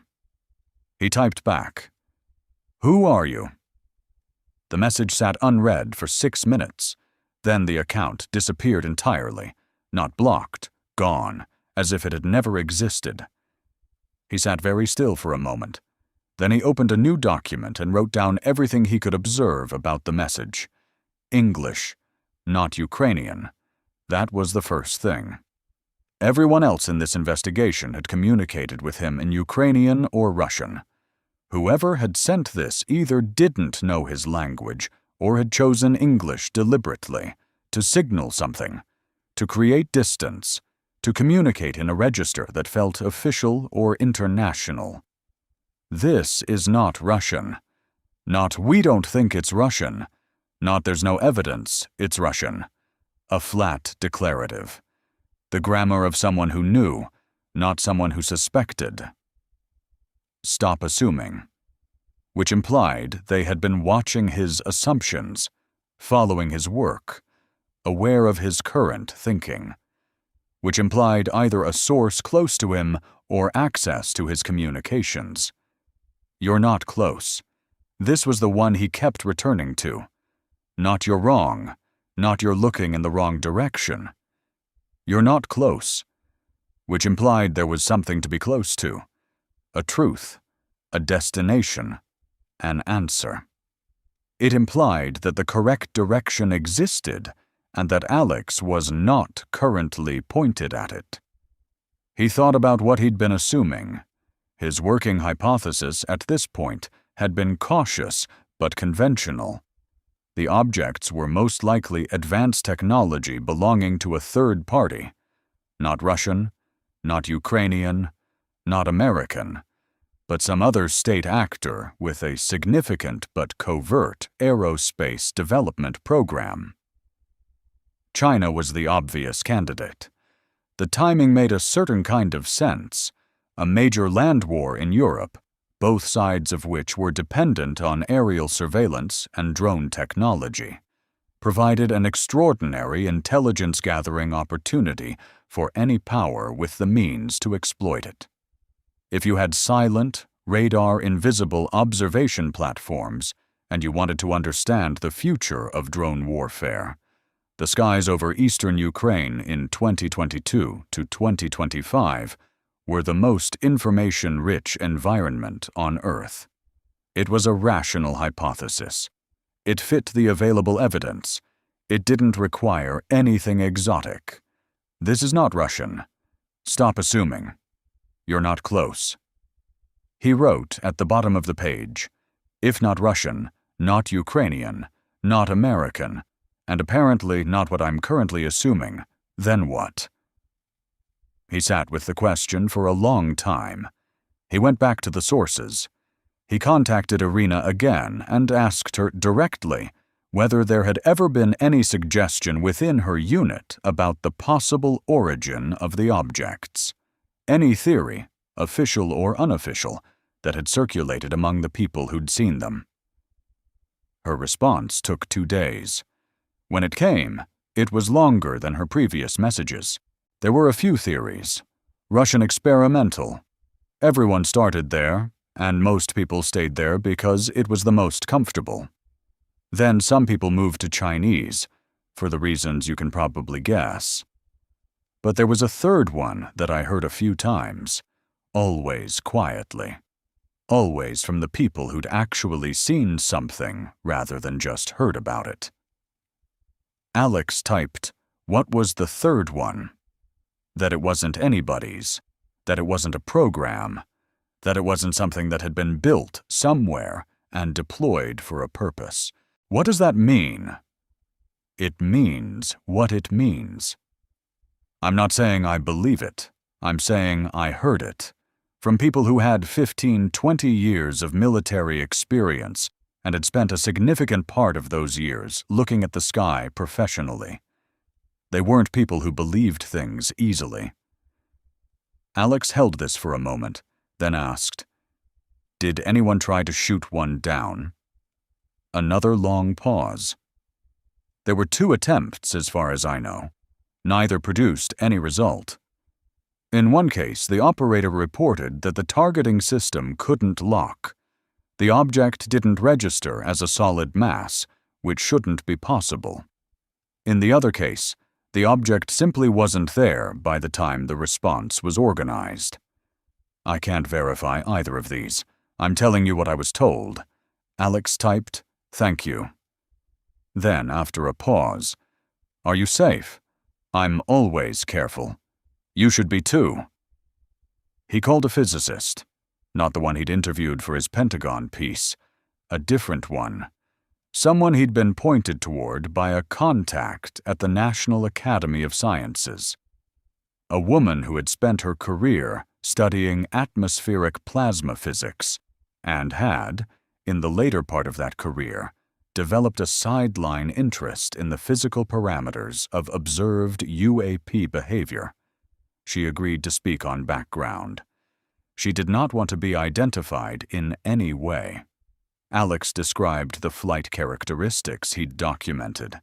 He typed back, "Who are you?" The message sat unread for 6 minutes. Then the account disappeared entirely, not blocked, gone, as if it had never existed. He sat very still for a moment. Then he opened a new document and wrote down everything he could observe about the message. English, not Ukrainian. That was the first thing. Everyone else in this investigation had communicated with him in Ukrainian or Russian. Whoever had sent this either didn't know his language or had chosen English deliberately, to signal something, to create distance, to communicate in a register that felt official or international. This is not Russian. Not "we don't think it's Russian." Not "there's no evidence it's Russian." A flat declarative. The grammar of someone who knew, not someone who suspected. Stop assuming. Which implied they had been watching his assumptions, following his work, aware of his current thinking. Which implied either a source close to him or access to his communications. You're not close. This was the one he kept returning to. Not "you're wrong," not "you're looking in the wrong direction." You're not close, which implied there was something to be close to. A truth, a destination, an answer. It implied that the correct direction existed and that Alex was not currently pointed at it. He thought about what he'd been assuming. His working hypothesis at this point had been cautious but conventional. The objects were most likely advanced technology belonging to a third party. Not Russian, not Ukrainian, not American, but some other state actor with a significant but covert aerospace development program. China was the obvious candidate. The timing made a certain kind of sense. A major land war in Europe, both sides of which were dependent on aerial surveillance and drone technology, provided an extraordinary intelligence-gathering opportunity for any power with the means to exploit it. If you had silent, radar-invisible observation platforms and you wanted to understand the future of drone warfare, the skies over eastern Ukraine in 2022 to 2025 were the most information-rich environment on Earth. It was a rational hypothesis. It fit the available evidence. It didn't require anything exotic. This is not Russian. Stop assuming. You're not close. He wrote at the bottom of the page, If not Russian, not Ukrainian, not American, and apparently not what I'm currently assuming, then what? He sat with the question for a long time. He went back to the sources. He contacted Irina again and asked her directly whether there had ever been any suggestion within her unit about the possible origin of the objects. Any theory, official or unofficial, that had circulated among the people who'd seen them. Her response took 2 days. When it came, it was longer than her previous messages. There were a few theories. Russian experimental. Everyone started there, and most people stayed there because it was the most comfortable. Then some people moved to Chinese, for the reasons you can probably guess. But there was a third one that I heard a few times, always quietly. Always from the people who'd actually seen something rather than just heard about it. Alex typed, "What was the third one?" That it wasn't anybody's, that it wasn't a program, that it wasn't something that had been built somewhere and deployed for a purpose. What does that mean? It means what it means. I'm not saying I believe it. I'm saying I heard it. From people who had 15, 20 years of military experience and had spent a significant part of those years looking at the sky professionally. They weren't people who believed things easily. Alex held this for a moment, then asked, "Did anyone try to shoot one down?" Another long pause. There were 2 attempts, as far as I know. Neither produced any result. In one case, the operator reported that the targeting system couldn't lock. The object didn't register as a solid mass, which shouldn't be possible. In the other case, the object simply wasn't there by the time the response was organized. I can't verify either of these. I'm telling you what I was told. Alex typed, "Thank you." Then, after a pause, "Are you safe?" "I'm always careful. You should be too." He called a physicist, not the one he'd interviewed for his Pentagon piece, a different one. Someone he'd been pointed toward by a contact at the National Academy of Sciences. A woman who had spent her career studying atmospheric plasma physics and had, in the later part of that career, developed a sideline interest in the physical parameters of observed UAP behavior. She agreed to speak on background. She did not want to be identified in any way. Alex described the flight characteristics he'd documented.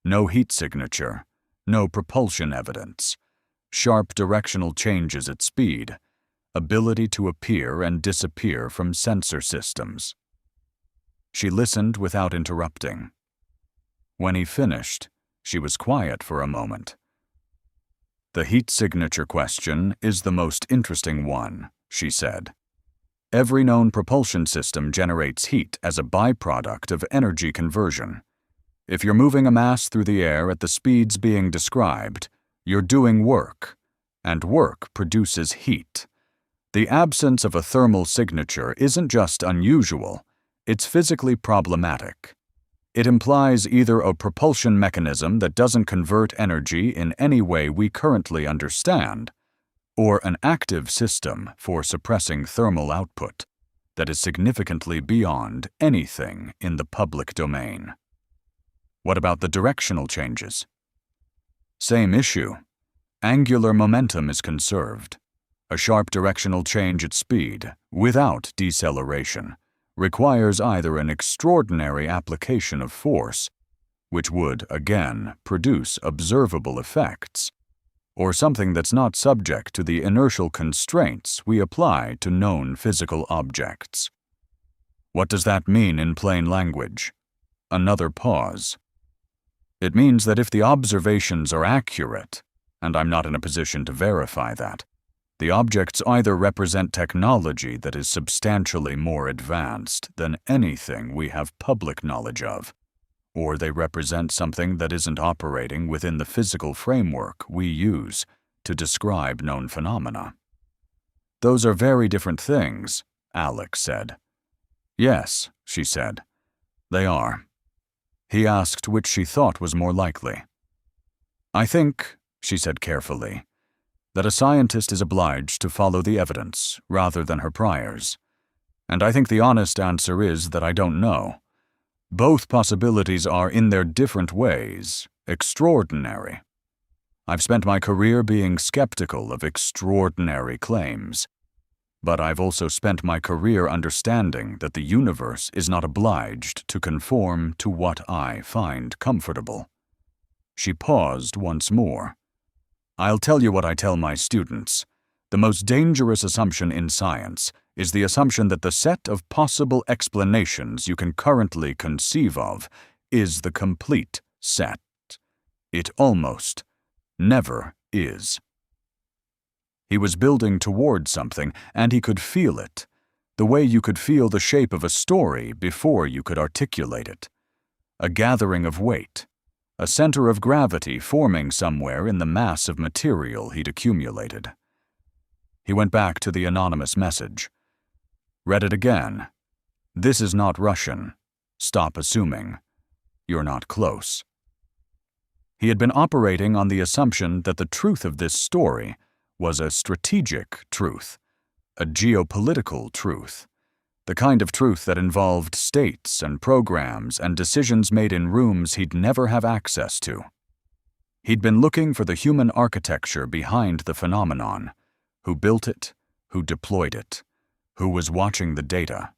No heat signature, no propulsion evidence, sharp directional changes at speed, ability to appear and disappear from sensor systems. She listened without interrupting. When he finished, she was quiet for a moment. "The heat signature question is the most interesting one," she said. "Every known propulsion system generates heat as a byproduct of energy conversion. If you're moving a mass through the air at the speeds being described, you're doing work, and work produces heat. The absence of a thermal signature isn't just unusual, it's physically problematic. It implies either a propulsion mechanism that doesn't convert energy in any way we currently understand, or an active system for suppressing thermal output that is significantly beyond anything in the public domain." What about the directional changes? Same issue. Angular momentum is conserved. A sharp directional change at speed, without deceleration, requires either an extraordinary application of force, which would, again, produce observable effects, or something that's not subject to the inertial constraints we apply to known physical objects. What does that mean in plain language? Another pause. It means that if the observations are accurate, and I'm not in a position to verify that, the objects either represent technology that is substantially more advanced than anything we have public knowledge of, or they represent something that isn't operating within the physical framework we use to describe known phenomena. Those are very different things, Alex said. Yes, she said. They are. He asked which she thought was more likely. I think, she said carefully, that a scientist is obliged to follow the evidence rather than her priors. And I think the honest answer is that I don't know. Both possibilities are, in their different ways, extraordinary. I've spent my career being skeptical of extraordinary claims, but I've also spent my career understanding that the universe is not obliged to conform to what I find comfortable. She paused once more. I'll tell you what I tell my students. The most dangerous assumption in science is the assumption that the set of possible explanations you can currently conceive of is the complete set. It almost never is. He was building toward something, and he could feel it, the way you could feel the shape of a story before you could articulate it. A gathering of weight, a center of gravity forming somewhere in the mass of material he'd accumulated. He went back to the anonymous message. Read it again. This is not Russian. Stop assuming. You're not close. He had been operating on the assumption that the truth of this story was a strategic truth, a geopolitical truth, the kind of truth that involved states and programs and decisions made in rooms he'd never have access to. He'd been looking for the human architecture behind the phenomenon, who built it, who deployed it, who was watching the data.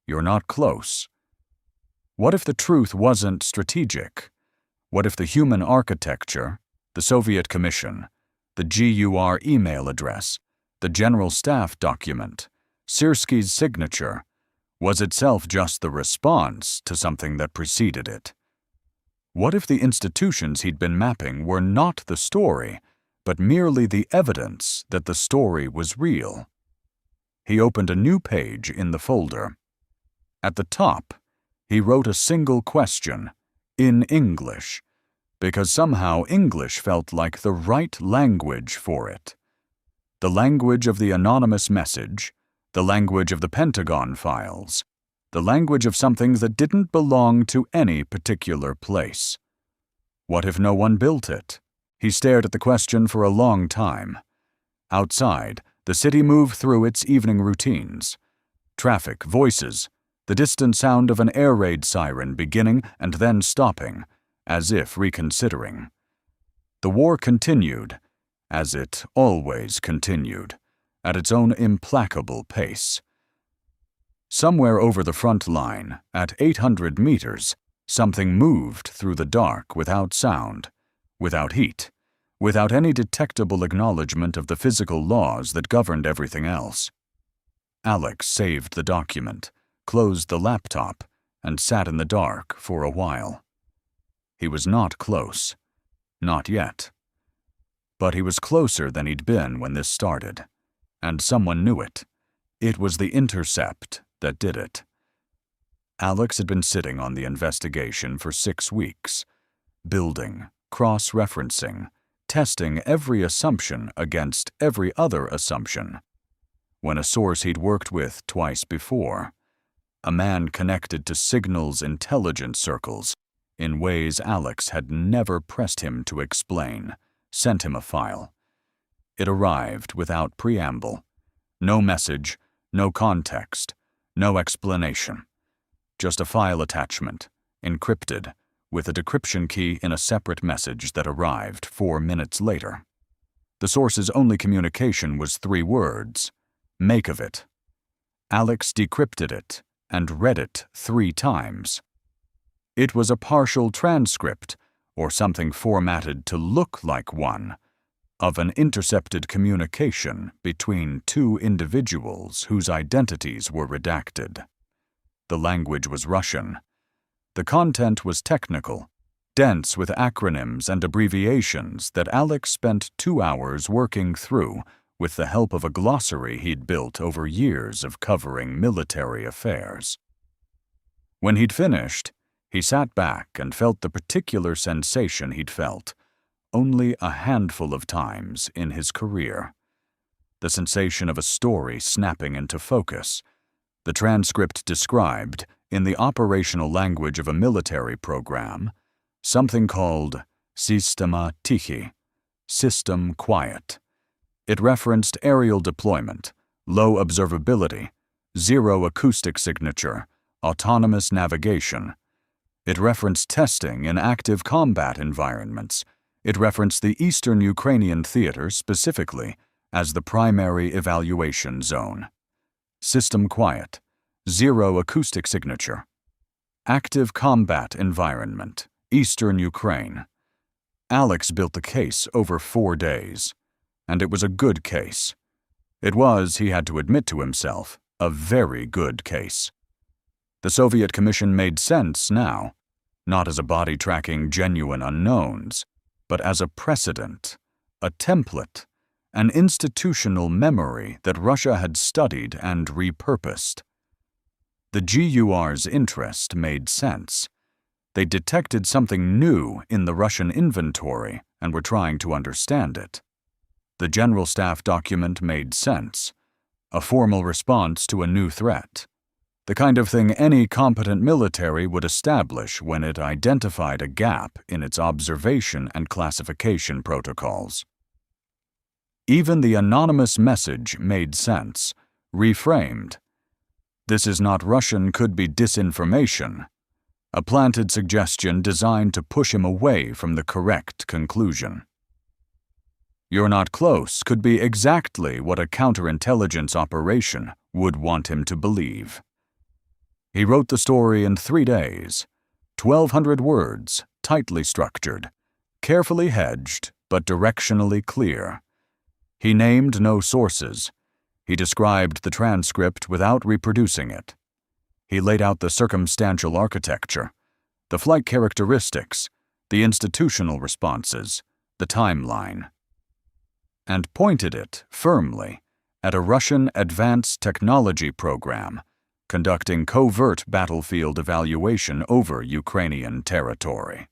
You're not close. What if the truth wasn't strategic? What if the human architecture, the Soviet Commission, the GUR email address, the General Staff document, Siersky's signature, was itself just the response to something that preceded it? What if the institutions he'd been mapping were not the story, but merely the evidence that the story was real? He opened a new page in the folder. At the top, he wrote a single question, in English, because somehow English felt like the right language for it. The language of the anonymous message, the language of the Pentagon files, the language of something that didn't belong to any particular place. What if no one built it? He stared at the question for a long time. Outside, the city moved through its evening routines. Traffic, voices, the distant sound of an air raid siren beginning and then stopping, as if reconsidering. The war continued, as it always continued, at its own implacable pace. Somewhere over the front line, at 800 meters, something moved through the dark without sound, without heat, without any detectable acknowledgement of the physical laws that governed everything else. Alex saved the document, closed the laptop, and sat in the dark for a while. He was not close. Not yet. But he was closer than he'd been when this started. And someone knew it. It was the intercept that did it. Alex had been sitting on the investigation for 6 weeks, building, cross-referencing, testing every assumption against every other assumption, when a source he'd worked with twice before, a man connected to signals intelligence circles in ways Alex had never pressed him to explain, sent him a file. It arrived without preamble. No message, no context, no explanation. Just a file attachment, encrypted, with a decryption key in a separate message that arrived 4 minutes later. The source's only communication was 3 words: make of it. Alex decrypted it and read it 3 times. It was a partial transcript, or something formatted to look like one, of an intercepted communication between 2 individuals whose identities were redacted. The language was Russian. The content was technical, dense with acronyms and abbreviations that Alex spent 2 hours working through with the help of a glossary he'd built over years of covering military affairs. When he'd finished, he sat back and felt the particular sensation he'd felt only a handful of times in his career. The sensation of a story snapping into focus, The transcript described, in the operational language of a military program, something called Systema Tichy, system quiet. It referenced aerial deployment, low observability, zero acoustic signature, autonomous navigation. It referenced testing in active combat environments. It referenced the eastern Ukrainian theater specifically as the primary evaluation zone. System quiet, zero acoustic signature. Active combat environment, eastern Ukraine. Alex built the case over 4 days, and it was a good case. It was, he had to admit to himself, a very good case. The Soviet Commission made sense now, not as a body tracking genuine unknowns, but as a precedent, a template, an institutional memory that Russia had studied and repurposed. The GUR's interest made sense. They detected something new in the Russian inventory and were trying to understand it. The General Staff document made sense, a formal response to a new threat, the kind of thing any competent military would establish when it identified a gap in its observation and classification protocols. Even the anonymous message made sense, reframed. This is not Russian could-be disinformation, a planted suggestion designed to push him away from the correct conclusion. You're not close could be exactly what a counterintelligence operation would want him to believe. He wrote the story in 3 days, 1,200 words, tightly structured, carefully hedged, but directionally clear. He named no sources. He described the transcript without reproducing it. He laid out the circumstantial architecture, the flight characteristics, the institutional responses, the timeline, and pointed it, firmly, at a Russian advanced technology program conducting covert battlefield evaluation over Ukrainian territory.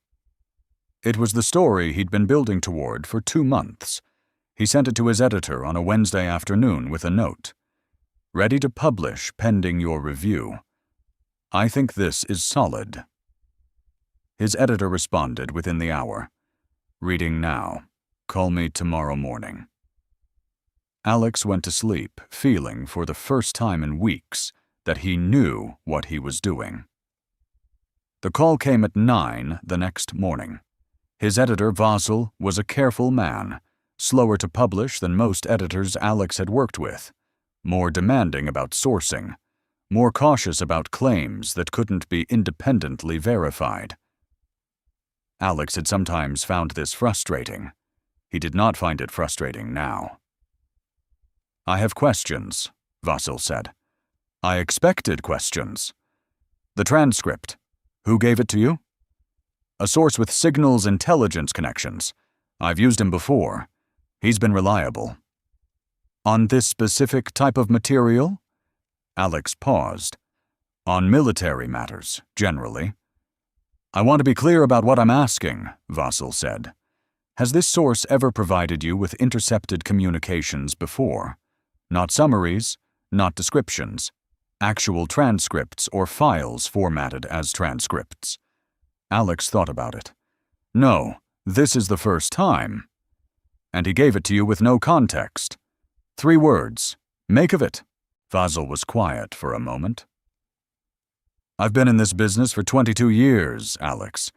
It was the story he'd been building toward for 2 months. He sent it to his editor on a Wednesday afternoon with a note. Ready to publish pending your review. I think this is solid. His editor responded within the hour. Reading now. Call me tomorrow morning. Alex went to sleep, feeling for the first time in weeks that he knew what he was doing. The call came at 9 the next morning. His editor, Vasil, was a careful man, slower to publish than most editors Alex had worked with, more demanding about sourcing, more cautious about claims that couldn't be independently verified. Alex had sometimes found this frustrating. He did not find it frustrating now. I have questions, Vasil said. I expected questions. The transcript. Who gave it to you? A source with signals intelligence connections. I've used him before. He's been reliable. On this specific type of material? Alex paused. On military matters, generally. I want to be clear about what I'm asking, Vasil said. Has this source ever provided you with intercepted communications before? Not summaries, not descriptions. Actual transcripts or files formatted as transcripts. Alex thought about it. No, this is the first time. And he gave it to you with no context. 3 words. Make of it. Vasil was quiet for a moment. I've been in this business for 22 years, Alex.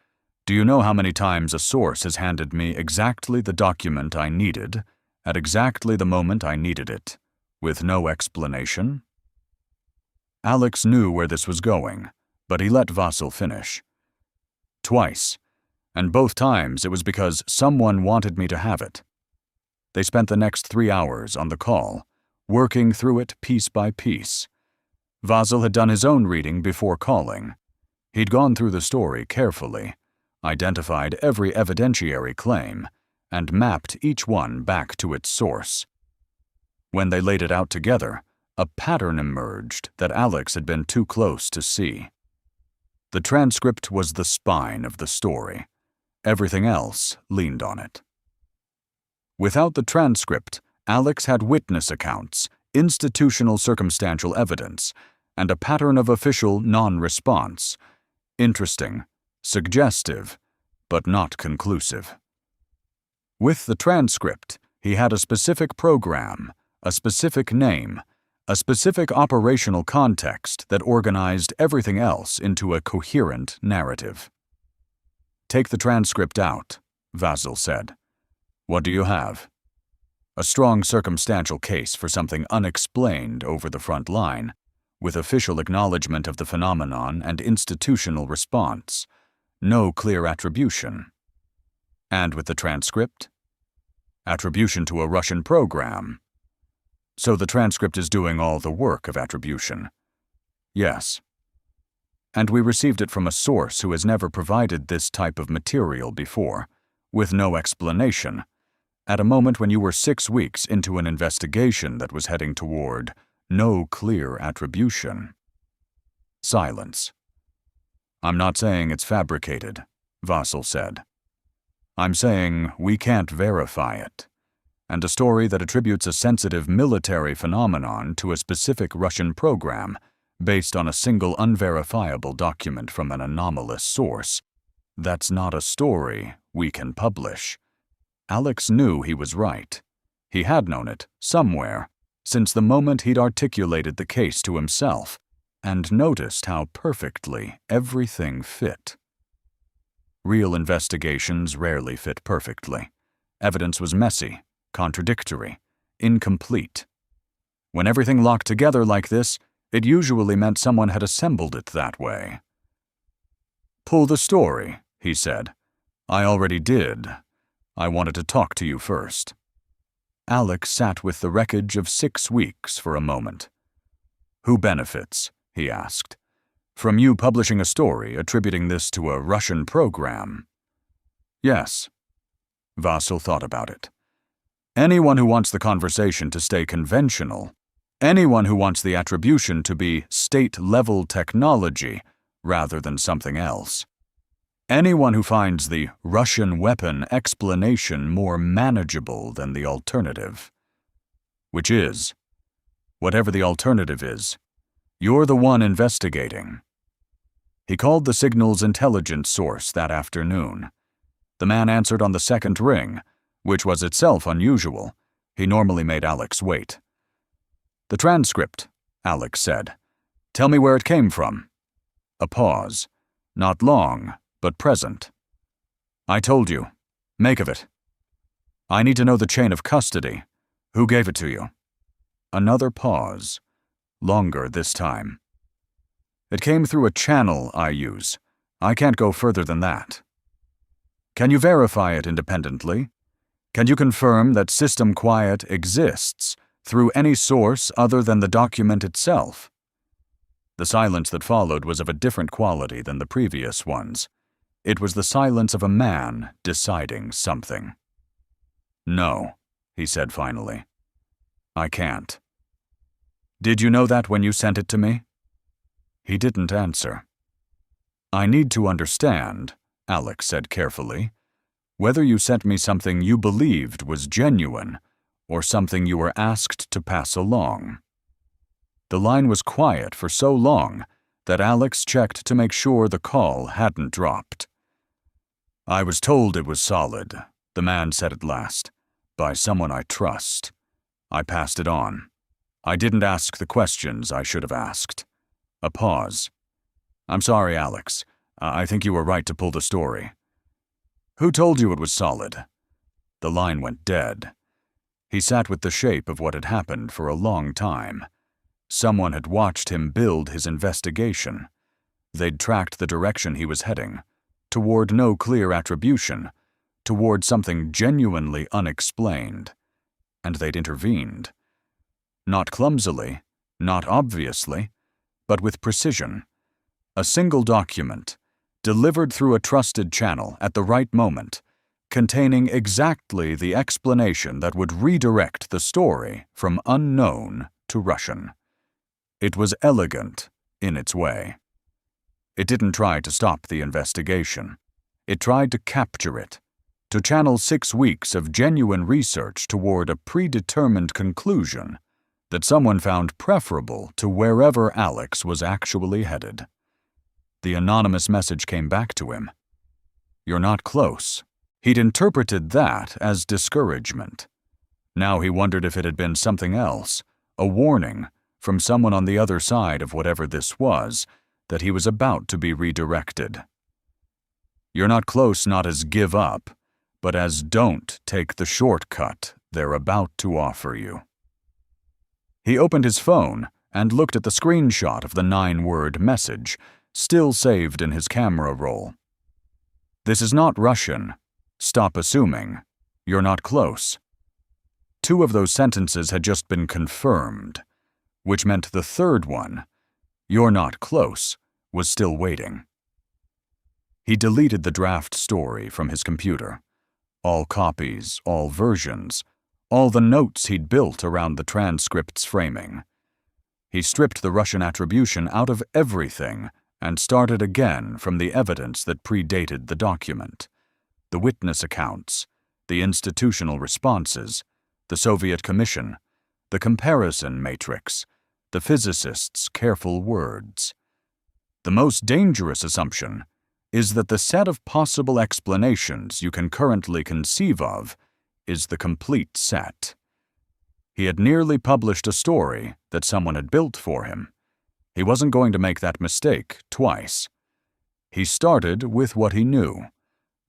Do you know how many times a source has handed me exactly the document I needed, at exactly the moment I needed it, with no explanation? Alex knew where this was going, but he let Vasil finish. Twice, and both times it was because someone wanted me to have it. They spent the next 3 hours on the call, working through it piece by piece. Vasil had done his own reading before calling. He'd gone through the story carefully, identified every evidentiary claim, and mapped each one back to its source. When they laid it out together, a pattern emerged that Alex had been too close to see. The transcript was the spine of the story. Everything else leaned on it. Without the transcript, Alex had witness accounts, institutional circumstantial evidence, and a pattern of official non-response. Interesting, suggestive, but not conclusive. With the transcript, he had a specific program, a specific name, a specific operational context that organized everything else into a coherent narrative. "Take the transcript out," Vasil said. "What do you have?" "A strong circumstantial case for something unexplained over the front line, with official acknowledgement of the phenomenon and institutional response. No clear attribution." "And with the transcript?" "Attribution to a Russian program." "So the transcript is doing all the work of attribution?" "Yes." "And we received it from a source who has never provided this type of material before, with no explanation, at a moment when you were 6 weeks into an investigation that was heading toward no clear attribution." Silence. "I'm not saying it's fabricated," Vasil said. "I'm saying we can't verify it. And a story that attributes a sensitive military phenomenon to a specific Russian program based on a single unverifiable document from an anomalous source, that's not a story we can publish." Alex knew he was right. He had known it, somewhere, since the moment he'd articulated the case to himself, and noticed how perfectly everything fit. Real investigations rarely fit perfectly. Evidence was messy, contradictory, incomplete. When everything locked together like this, it usually meant someone had assembled it that way. "Pull the story," he said. "I already did. I wanted to talk to you first." Alex sat with the wreckage of 6 weeks for a moment. "Who benefits?" he asked. "From you publishing a story attributing this to a Russian program?" "Yes." Vasil thought about it. "Anyone who wants the conversation to stay conventional, anyone who wants the attribution to be state-level technology rather than something else. Anyone who finds the Russian weapon explanation more manageable than the alternative. Which is, whatever the alternative is, you're the one investigating." He called the signal's intelligence source that afternoon. The man answered on the second ring, which was itself unusual. He normally made Alex wait. "The transcript," Alex said. "Tell me where it came from." A pause. Not long, but present. "I told you. Make of it." "I need to know the chain of custody. Who gave it to you?" Another pause. Longer this time. "It came through a channel I use. I can't go further than that." "Can you verify it independently? Can you confirm that System Quiet exists through any source other than the document itself?" The silence that followed was of a different quality than the previous ones. It was the silence of a man deciding something. "No," he said finally. "I can't." "Did you know that when you sent it to me?" He didn't answer. "I need to understand," Alex said carefully, "whether you sent me something you believed was genuine or something you were asked to pass along." The line was quiet for so long that Alex checked to make sure the call hadn't dropped. "I was told it was solid," the man said at last, "by someone I trust. I passed it on. I didn't ask the questions I should have asked." A pause. "I'm sorry, Alex. I think you were right to pull the story." "Who told you it was solid?" The line went dead. He sat with the shape of what had happened for a long time. Someone had watched him build his investigation. They'd tracked the direction he was heading, toward no clear attribution, toward something genuinely unexplained. And they'd intervened. Not clumsily, not obviously, but with precision. A single document, delivered through a trusted channel at the right moment, containing exactly the explanation that would redirect the story from unknown to Russian. It was elegant in its way. It didn't try to stop the investigation. It tried to capture it, to channel 6 weeks of genuine research toward a predetermined conclusion, that someone found preferable to wherever Alex was actually headed. The anonymous message came back to him. "You're not close." He'd interpreted that as discouragement. Now he wondered if it had been something else, a warning from someone on the other side of whatever this was, that he was about to be redirected. "You're not close not as give up, but as don't take the shortcut they're about to offer you." He opened his phone and looked at the screenshot of the 9-word message, still saved in his camera roll. "This is not Russian. Stop assuming. You're not close." 2 of those sentences had just been confirmed, which meant the third one, "You're not close," was still waiting. He deleted the draft story from his computer. All copies, all versions, all the notes he'd built around the transcript's framing. He stripped the Russian attribution out of everything and started again from the evidence that predated the document. The witness accounts, the institutional responses, the Soviet Commission, the comparison matrix, the physicist's careful words. The most dangerous assumption is that the set of possible explanations you can currently conceive of is the complete set. He had nearly published a story that someone had built for him. He wasn't going to make that mistake twice. He started with what he knew,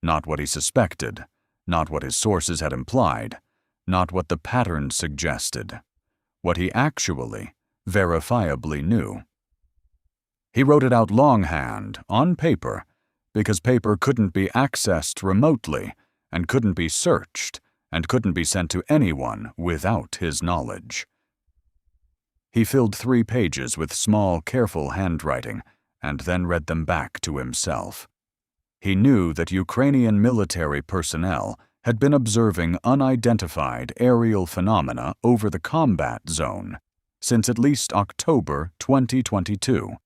not what he suspected, not what his sources had implied, not what the patterns suggested, what he actually, verifiably knew. He wrote it out longhand, on paper, because paper couldn't be accessed remotely and couldn't be searched and couldn't be sent to anyone without his knowledge. He filled 3 pages with small, careful handwriting and then read them back to himself. He knew that Ukrainian military personnel had been observing unidentified aerial phenomena over the combat zone since at least October 2022,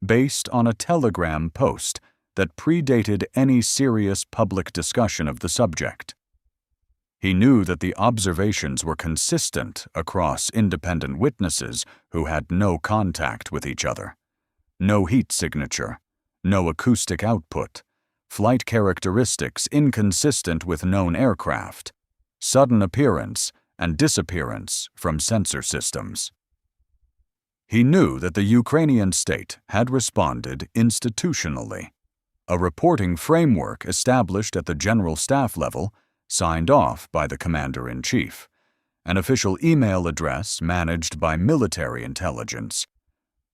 based on a Telegram post that predated any serious public discussion of the subject. He knew that the observations were consistent across independent witnesses who had no contact with each other. No heat signature, no acoustic output, flight characteristics inconsistent with known aircraft, sudden appearance and disappearance from sensor systems. He knew that the Ukrainian state had responded institutionally. A reporting framework established at the general staff level, signed off by the commander-in-chief, an official email address managed by military intelligence,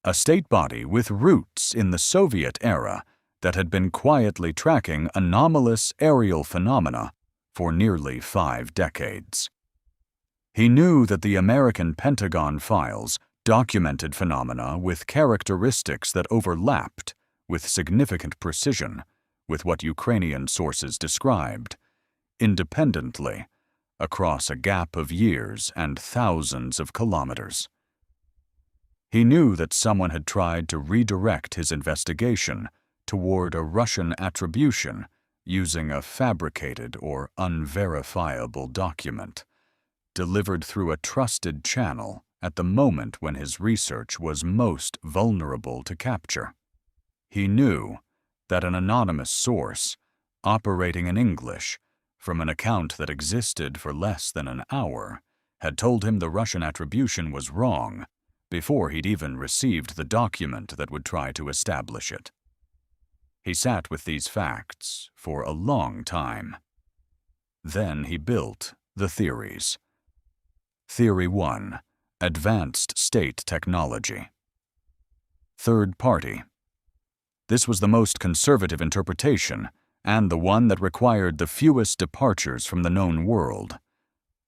a state body with roots in the Soviet era that had been quietly tracking anomalous aerial phenomena for nearly 5 decades. He knew that the American Pentagon files documented phenomena with characteristics that overlapped with significant precision with what Ukrainian sources described, independently, across a gap of years and thousands of kilometers. He knew that someone had tried to redirect his investigation toward a Russian attribution using a fabricated or unverifiable document, delivered through a trusted channel at the moment when his research was most vulnerable to capture. He knew that an anonymous source, operating in English, from an account that existed for less than an hour, had told him the Russian attribution was wrong before he'd even received the document that would try to establish it. He sat with these facts for a long time. Then he built the theories. Theory 1. Advanced State Technology. Third party. This was the most conservative interpretation and the one that required the fewest departures from the known world.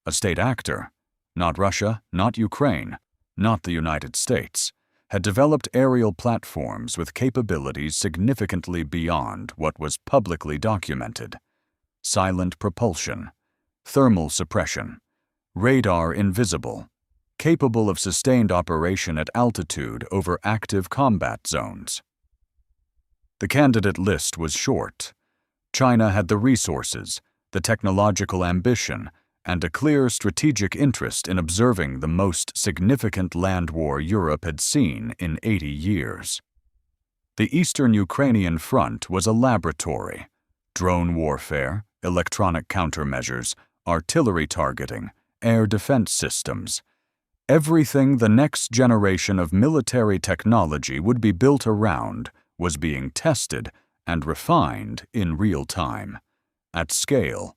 A state actor, not Russia, not Ukraine, not the United States, had developed aerial platforms with capabilities significantly beyond what was publicly documented. Silent propulsion, thermal suppression, radar invisible, capable of sustained operation at altitude over active combat zones. The candidate list was short. China had the resources, the technological ambition, and a clear strategic interest in observing the most significant land war Europe had seen in 80 years. The eastern Ukrainian front was a laboratory. Drone warfare, electronic countermeasures, artillery targeting, air defense systems. Everything the next generation of military technology would be built around was being tested and refined in real time, at scale,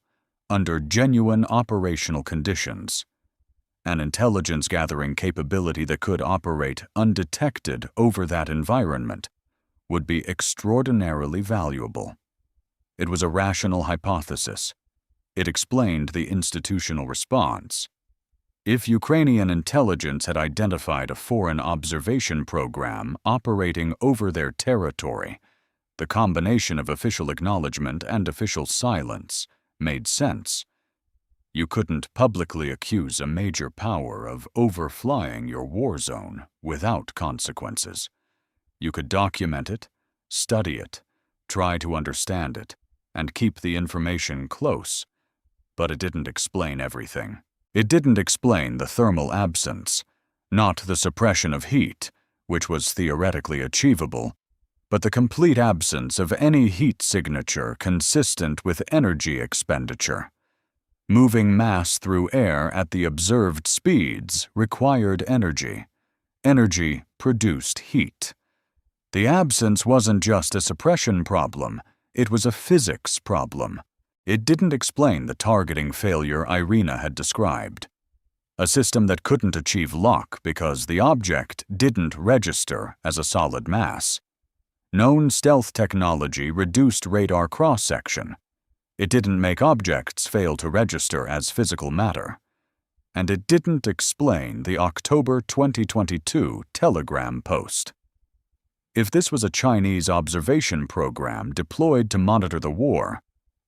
under genuine operational conditions. An intelligence-gathering capability that could operate undetected over that environment would be extraordinarily valuable. It was a rational hypothesis. It explained the institutional response. If Ukrainian intelligence had identified a foreign observation program operating over their territory, the combination of official acknowledgement and official silence made sense. You couldn't publicly accuse a major power of overflying your war zone without consequences. You could document it, study it, try to understand it, and keep the information close. But it didn't explain everything. It didn't explain the thermal absence, not the suppression of heat, which was theoretically achievable, but the complete absence of any heat signature consistent with energy expenditure. Moving mass through air at the observed speeds required energy. Energy produced heat. The absence wasn't just a suppression problem, it was a physics problem. It didn't explain the targeting failure Irina had described. A system that couldn't achieve lock because the object didn't register as a solid mass. Known stealth technology reduced radar cross-section. It didn't make objects fail to register as physical matter. And it didn't explain the October 2022 telegram post. If this was a Chinese observation program deployed to monitor the war,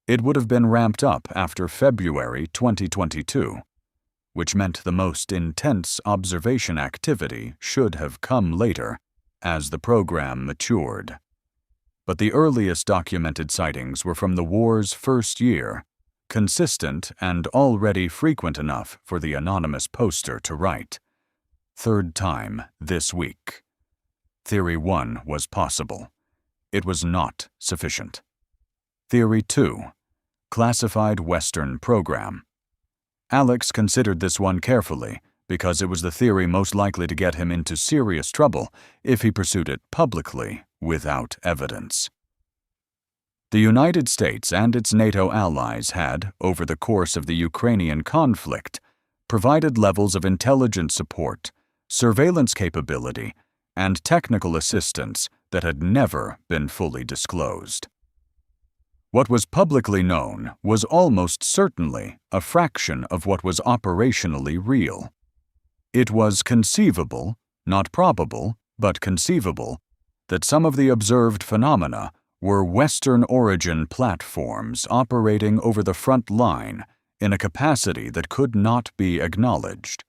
it would have been ramped up after February 2022, which meant the most intense observation activity should have come later, as the program matured. But the earliest documented sightings were from the war's first year, consistent and already frequent enough for the anonymous poster to write. Third time this week. Theory 1 was possible. It was not sufficient. Theory 2. Classified Western program. Alex considered this one carefully because it was the theory most likely to get him into serious trouble if he pursued it publicly without evidence. The United States and its NATO allies had, over the course of the Ukrainian conflict, provided levels of intelligence support, surveillance capability, and technical assistance that had never been fully disclosed. What was publicly known was almost certainly a fraction of what was operationally real. It was conceivable, not probable, but conceivable, that some of the observed phenomena were Western-origin platforms operating over the front line in a capacity that could not be acknowledged.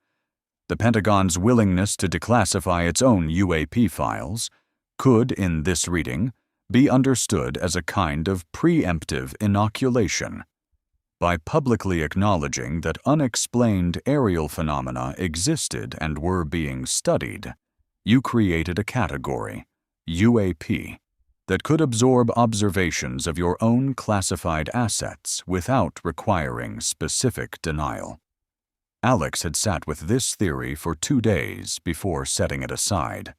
The Pentagon's willingness to declassify its own UAP files could, in this reading, be understood as a kind of preemptive inoculation. By publicly acknowledging that unexplained aerial phenomena existed and were being studied, you created a category, UAP, that could absorb observations of your own classified assets without requiring specific denial. Alex had sat with this theory for 2 days before setting it aside.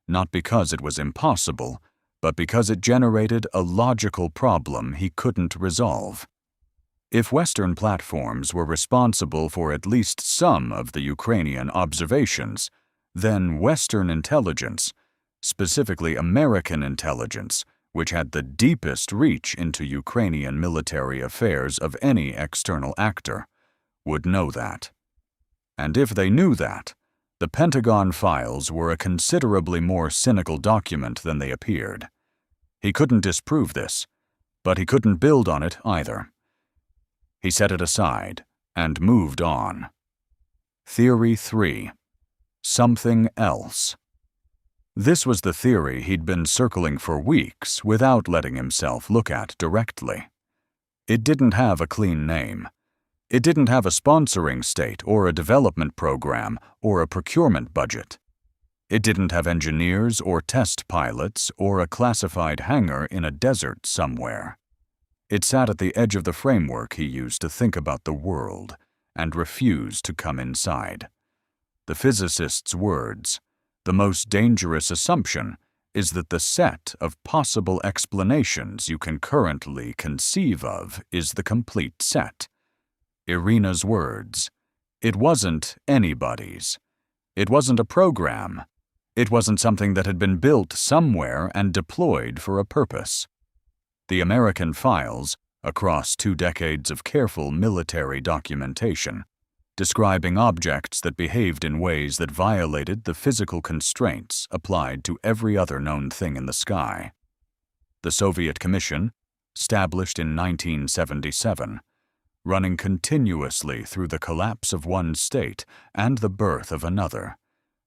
Not because it was impossible, but because it generated a logical problem he couldn't resolve. If Western platforms were responsible for at least some of the Ukrainian observations, then Western intelligence, specifically American intelligence, which had the deepest reach into Ukrainian military affairs of any external actor, would know that. And if they knew that, the Pentagon files were a considerably more cynical document than they appeared. He couldn't disprove this, but he couldn't build on it either. He set it aside and moved on. Theory 3. Something else. This was the theory he'd been circling for weeks without letting himself look at directly. It didn't have a clean name. It didn't have a sponsoring state or a development program or a procurement budget. It didn't have engineers or test pilots or a classified hangar in a desert somewhere. It sat at the edge of the framework he used to think about the world and refused to come inside. The physicist's words, "The most dangerous assumption is that the set of possible explanations you can currently conceive of is the complete set." Irina's words, "It wasn't anybody's. It wasn't a program. It wasn't something that had been built somewhere and deployed for a purpose." The American files, across 2 decades of careful military documentation, describing objects that behaved in ways that violated the physical constraints applied to every other known thing in the sky. The Soviet Commission, established in 1977, running continuously through the collapse of one state and the birth of another,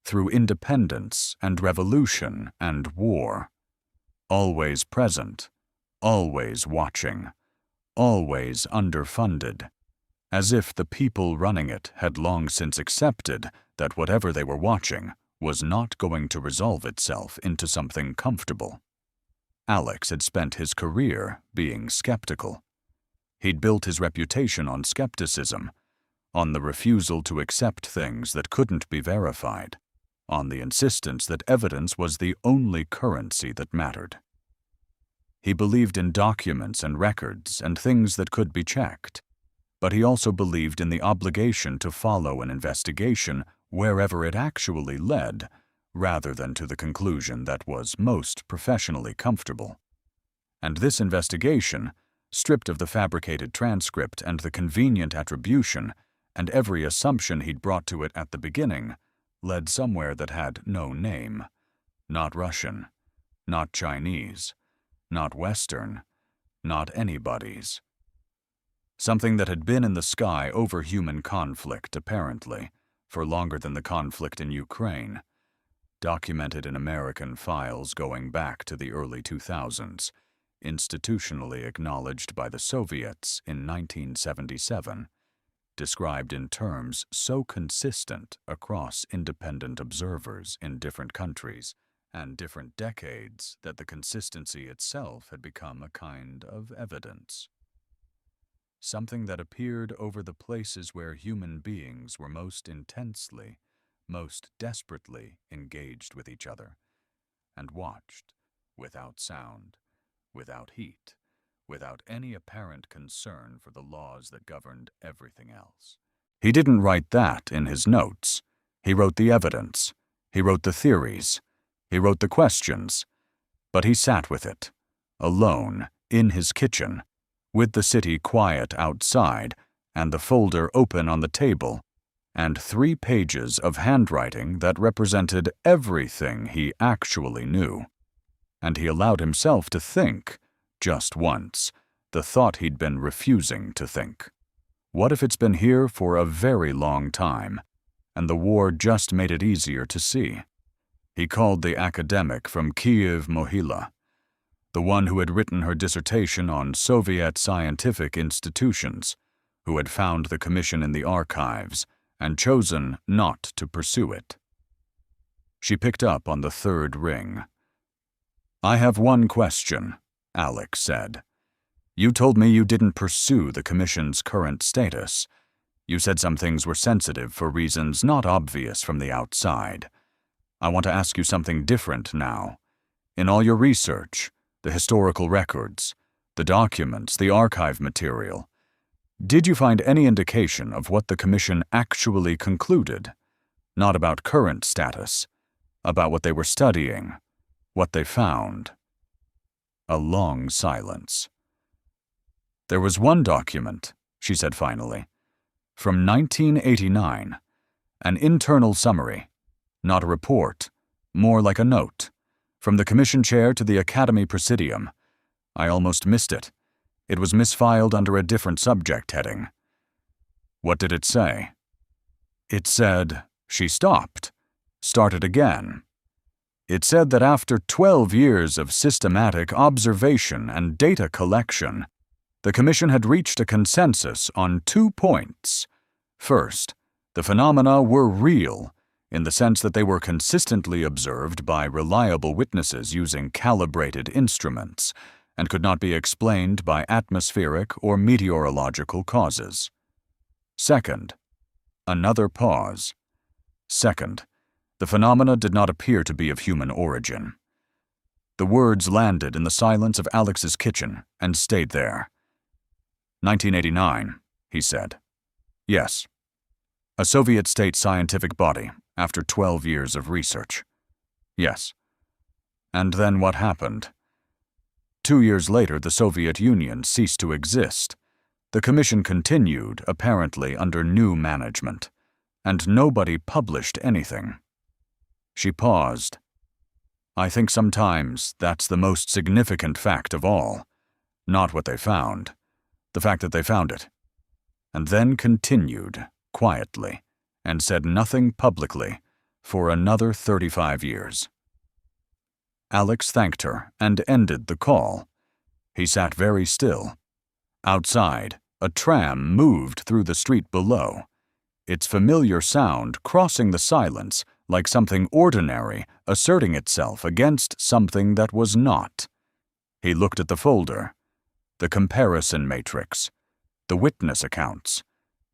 through independence and revolution and war. Always present, always watching, always underfunded, as if the people running it had long since accepted that whatever they were watching was not going to resolve itself into something comfortable. Alex had spent his career being skeptical. He'd built his reputation on skepticism, on the refusal to accept things that couldn't be verified, on the insistence that evidence was the only currency that mattered. He believed in documents and records and things that could be checked, but he also believed in the obligation to follow an investigation wherever it actually led, rather than to the conclusion that was most professionally comfortable. And this investigation, stripped of the fabricated transcript and the convenient attribution and every assumption he'd brought to it at the beginning, led somewhere that had no name. Not Russian, not Chinese, not Western, not anybody's. Something that had been in the sky over human conflict, apparently, for longer than the conflict in Ukraine, documented in American files going back to the early 2000s, institutionally acknowledged by the Soviets in 1977, described in terms so consistent across independent observers in different countries and different decades that the consistency itself had become a kind of evidence. Something that appeared over the places where human beings were most intensely, most desperately engaged with each other, and watched, without sound, without heat, without any apparent concern for the laws that governed everything else. He didn't write that in his notes. He wrote the evidence. He wrote the theories. He wrote the questions. But he sat with it, alone, in his kitchen, with the city quiet outside, and the folder open on the table, and 3 pages of handwriting that represented everything he actually knew. And he allowed himself to think, just once, the thought he'd been refusing to think. What if it's been here for a very long time, and the war just made it easier to see? He called the academic from Kiev Mohyla, the one who had written her dissertation on Soviet scientific institutions, who had found the commission in the archives and chosen not to pursue it. She picked up on the 3rd ring. "I have one question," Alex said. "You told me you didn't pursue the commission's current status. You said some things were sensitive for reasons not obvious from the outside. I want to ask you something different now. In all your research, the historical records, the documents, the archive material, did you find any indication of what the commission actually concluded? Not about current status, about what they were studying, what they found?" A long silence. "There was one document," she said finally, "from 1989, an internal summary, not a report, more like a note, from the commission chair to the Academy Presidium. I almost missed it. It was misfiled under a different subject heading." "What did it say?" "It said," she stopped, started again. "It said that after 12 years of systematic observation and data collection, The Commission had reached a consensus on 2 points. First, the phenomena were real, in the sense that they were consistently observed by reliable witnesses using calibrated instruments, and could not be explained by atmospheric or meteorological causes. Second, another pause. Second, the phenomena did not appear to be of human origin. The words landed in the silence of Alex's kitchen and stayed there. 1989, he said. Yes. A Soviet state scientific body, after 12 years of research. Yes. And then what happened? 2 years later, the Soviet Union ceased to exist. The Commission continued, apparently under new management, and nobody published anything. She paused. I think sometimes that's the most significant fact of all. Not what they found, the fact that they found it. And then continued, quietly, and said nothing publicly for another 35 years. Alex thanked her and ended the call. He sat very still. Outside, a tram moved through the street below, its familiar sound crossing the silence like something ordinary asserting itself against something that was not. He looked at the folder, the comparison matrix, the witness accounts,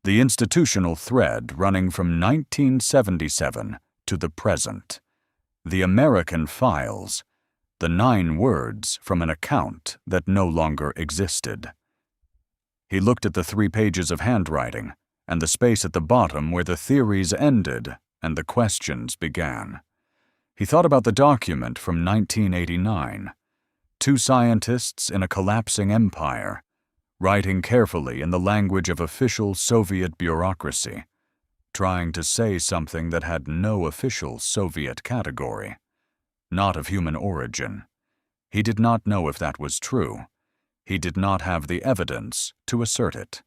the institutional thread running from 1977 to the present, the American files, the 9 words from an account that no longer existed. He looked at the 3 pages of handwriting and the space at the bottom where the theories ended and the questions began. He thought about the document from 1989. 2 scientists in a collapsing empire, writing carefully in the language of official Soviet bureaucracy, trying to say something that had no official Soviet category, not of human origin. He did not know if that was true. He did not have the evidence to assert it.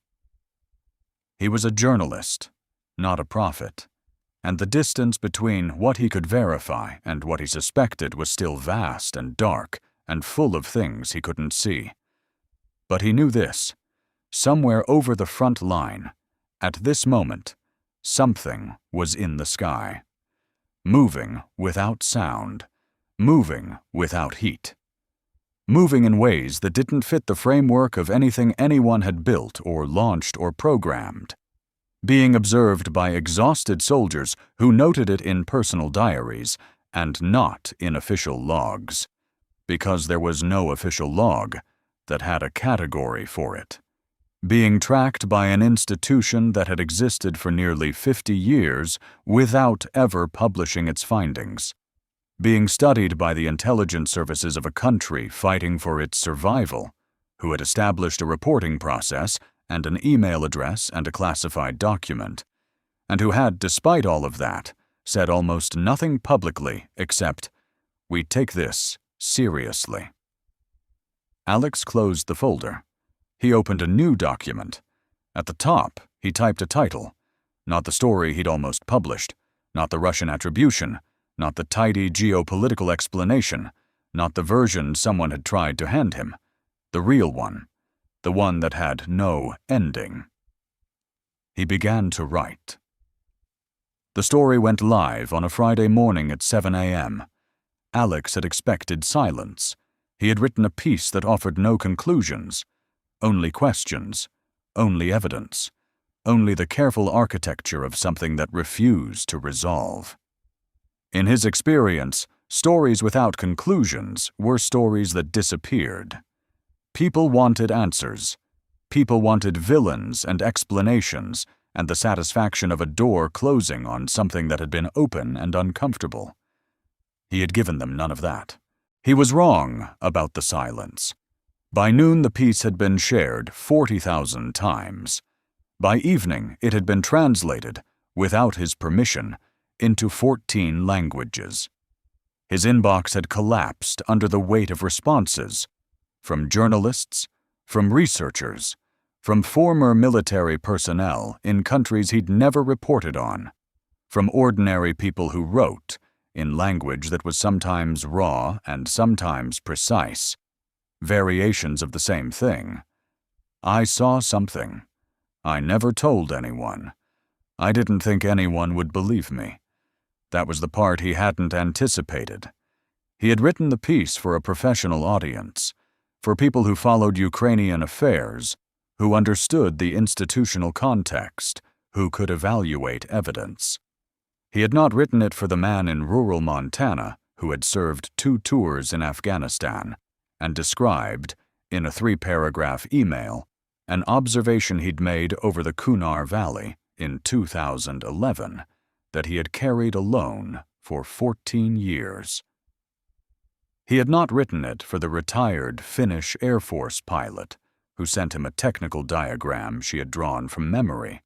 He was a journalist, not a prophet, and the distance between what he could verify and what he suspected was still vast and dark and full of things he couldn't see. But he knew this: somewhere over the front line, at this moment, something was in the sky, moving without sound, moving without heat, moving in ways that didn't fit the framework of anything anyone had built or launched or programmed, being observed by exhausted soldiers who noted it in personal diaries and not in official logs, because there was no official log that had a category for it, being tracked by an institution that had existed for nearly 50 years without ever publishing its findings, being studied by the intelligence services of a country fighting for its survival, who had established a reporting process and an email address and a classified document, and who had, despite all of that, said almost nothing publicly except, "We take this seriously." Alex closed the folder. He opened a new document. At the top, he typed a title, not the story he'd almost published, not the Russian attribution, not the tidy geopolitical explanation, not the version someone had tried to hand him, the real one, the one that had no ending. He began to write. The story went live on a Friday morning at 7 a.m. Alex had expected silence. He had written a piece that offered no conclusions, only questions, only evidence, only the careful architecture of something that refused to resolve. In his experience, stories without conclusions were stories that disappeared. People wanted answers. People wanted villains and explanations and the satisfaction of a door closing on something that had been open and uncomfortable. He had given them none of that. He was wrong about the silence. By noon, the piece had been shared 40,000 times. By evening, it had been translated, without his permission, into 14 languages. His inbox had collapsed under the weight of responses from journalists, from researchers, from former military personnel in countries he'd never reported on, from ordinary people who wrote, in language that was sometimes raw and sometimes precise, variations of the same thing, I saw something. I never told anyone. I didn't think anyone would believe me. That was the part he hadn't anticipated. He had written the piece for a professional audience, for people who followed Ukrainian affairs, who understood the institutional context, who could evaluate evidence. He had not written it for the man in rural Montana who had served 2 tours in Afghanistan and described, in a 3-paragraph email, an observation he'd made over the Kunar Valley in 2011 that he had carried alone for 14 years. He had not written it for the retired Finnish Air Force pilot who sent him a technical diagram she had drawn from memory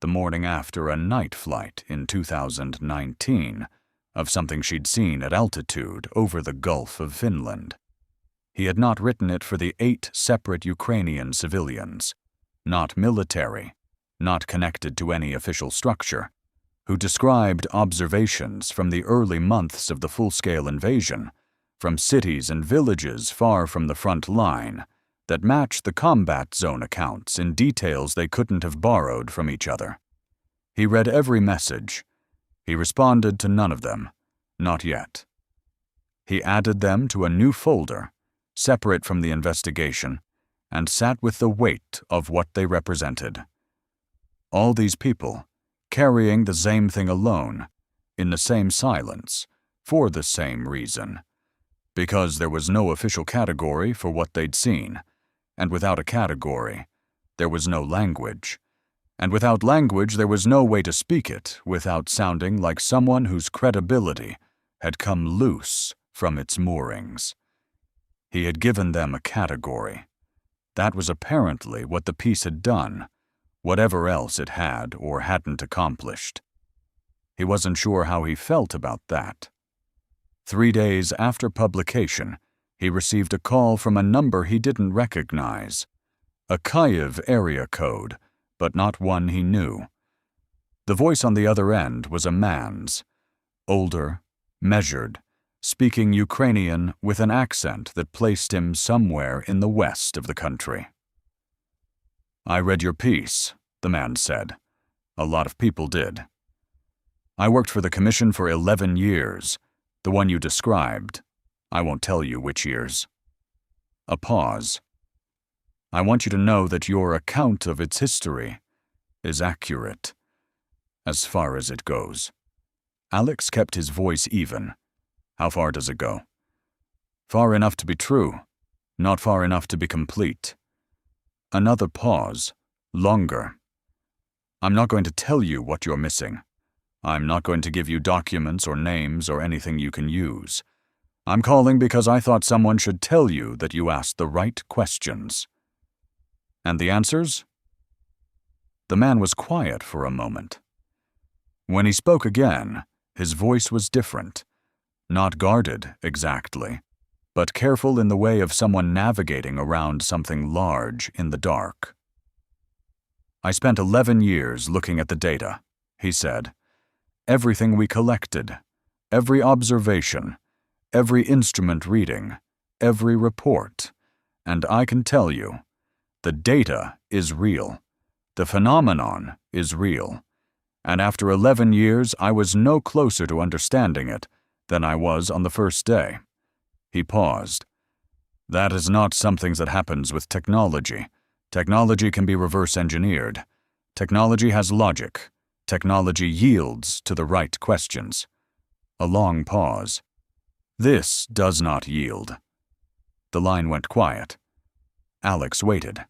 the morning after a night flight in 2019 of something she'd seen at altitude over the Gulf of Finland. He had not written it for the 8 separate Ukrainian civilians, not military, not connected to any official structure, who described observations from the early months of the full-scale invasion, from cities and villages far from the front line, that matched the combat zone accounts in details they couldn't have borrowed from each other. He read every message. He responded to none of them, not yet. He added them to a new folder, separate from the investigation, and sat with the weight of what they represented. All these people, carrying the same thing alone, in the same silence, for the same reason. Because there was no official category for what they'd seen, and without a category, there was no language. And without language, there was no way to speak it without sounding like someone whose credibility had come loose from its moorings. He had given them a category. That was apparently what the piece had done, whatever else it had or hadn't accomplished. He wasn't sure how he felt about that. 3 days after publication, he received a call from a number he didn't recognize. A Kyiv area code, but not one he knew. The voice on the other end was a man's, older, measured, speaking Ukrainian with an accent that placed him somewhere in the west of the country. "I read your piece," the man said. "A lot of people did. I worked for the Commission for 11 years, the one you described. I won't tell you which years." A pause. "I want you to know that your account of its history is accurate, as far as it goes." Alex kept his voice even. "How far does it go?" "Far enough to be true, not far enough to be complete." Another pause, longer. "I'm not going to tell you what you're missing. I'm not going to give you documents or names or anything you can use. I'm calling because I thought someone should tell you that you asked the right questions." "And the answers?" The man was quiet for a moment. When he spoke again, his voice was different. Not guarded, exactly, but careful in the way of someone navigating around something large in the dark. "I spent 11 years looking at the data," he said. "Everything we collected, every observation, every instrument reading, every report, and I can tell you, the data is real. The phenomenon is real. And after 11 years, I was no closer to understanding it than I was on the first day." He paused. "That is not something that happens with technology. Technology can be reverse engineered. Technology has logic. Technology yields to the right questions." A long pause. "This does not yield." The line went quiet. Alex waited.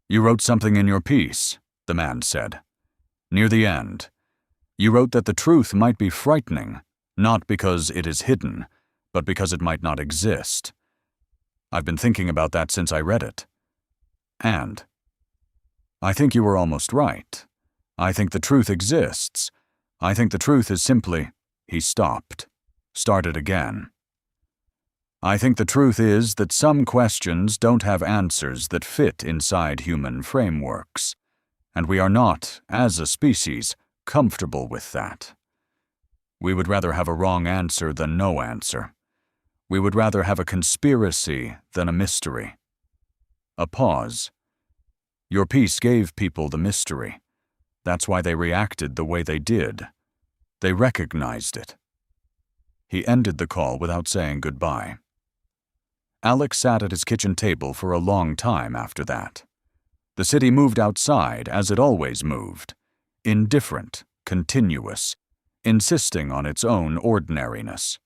"You wrote something in your piece," the man said. "Near the end. You wrote that the truth might be frightening, not because it is hidden, but because it might not exist. I've been thinking about that since I read it. And I think you were almost right. I think the truth exists. I think the truth is simply—" He stopped, started again. "I think the truth is that some questions don't have answers that fit inside human frameworks, and we are not, as a species, comfortable with that. We would rather have a wrong answer than no answer. We would rather have a conspiracy than a mystery." A pause. Your piece gave people the mystery. That's why they reacted the way they did. They recognized it. He ended the call without saying goodbye. Alex sat at his kitchen table for a long time after that. The city moved outside as it always moved, indifferent, continuous, insisting on its own ordinariness.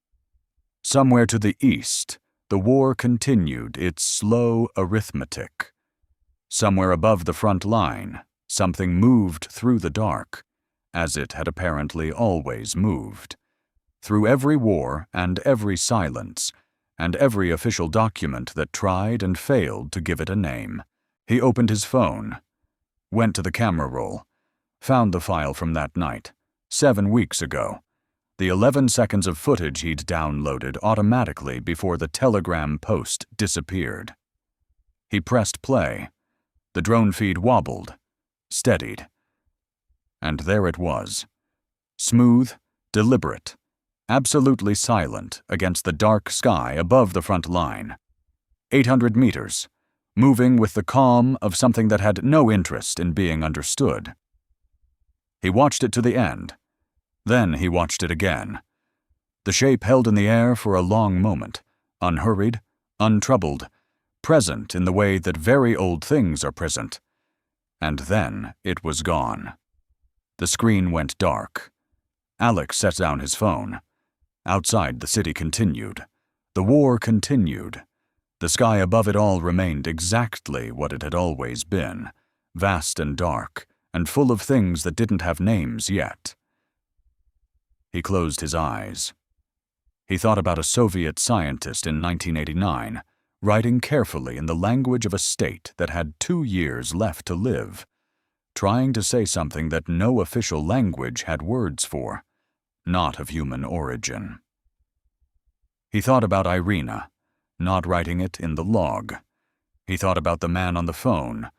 Somewhere to the east, the war continued its slow arithmetic. Somewhere above the front line, something moved through the dark, as it had apparently always moved. Through every war and every silence, and every official document that tried and failed to give it a name. He opened his phone, went to the camera roll, found the file from that night, 7 weeks ago, the 11 seconds of footage he'd downloaded automatically before the telegram post disappeared. He pressed play. The drone feed wobbled, steadied. And there it was, smooth, deliberate, absolutely silent against the dark sky above the front line. 800 meters, moving with the calm of something that had no interest in being understood. He watched it to the end. Then he watched it again. The shape held in the air for a long moment, unhurried, untroubled, present in the way that very old things are present. And then it was gone. The screen went dark. Alex set down his phone. Outside, the city continued. The war continued. The sky above it all remained exactly what it had always been, vast and dark, and full of things that didn't have names yet. He closed his eyes. He thought about a Soviet scientist in 1989, writing carefully in the language of a state that had 2 years left to live, trying to say something that no official language had words for, not of human origin. He thought about Irina, not writing it in the log. He thought about the man on the phone.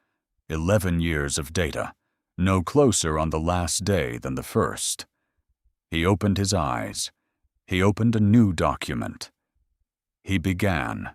11 years of data, no closer on the last day than the first. He opened his eyes. He opened a new document. He began.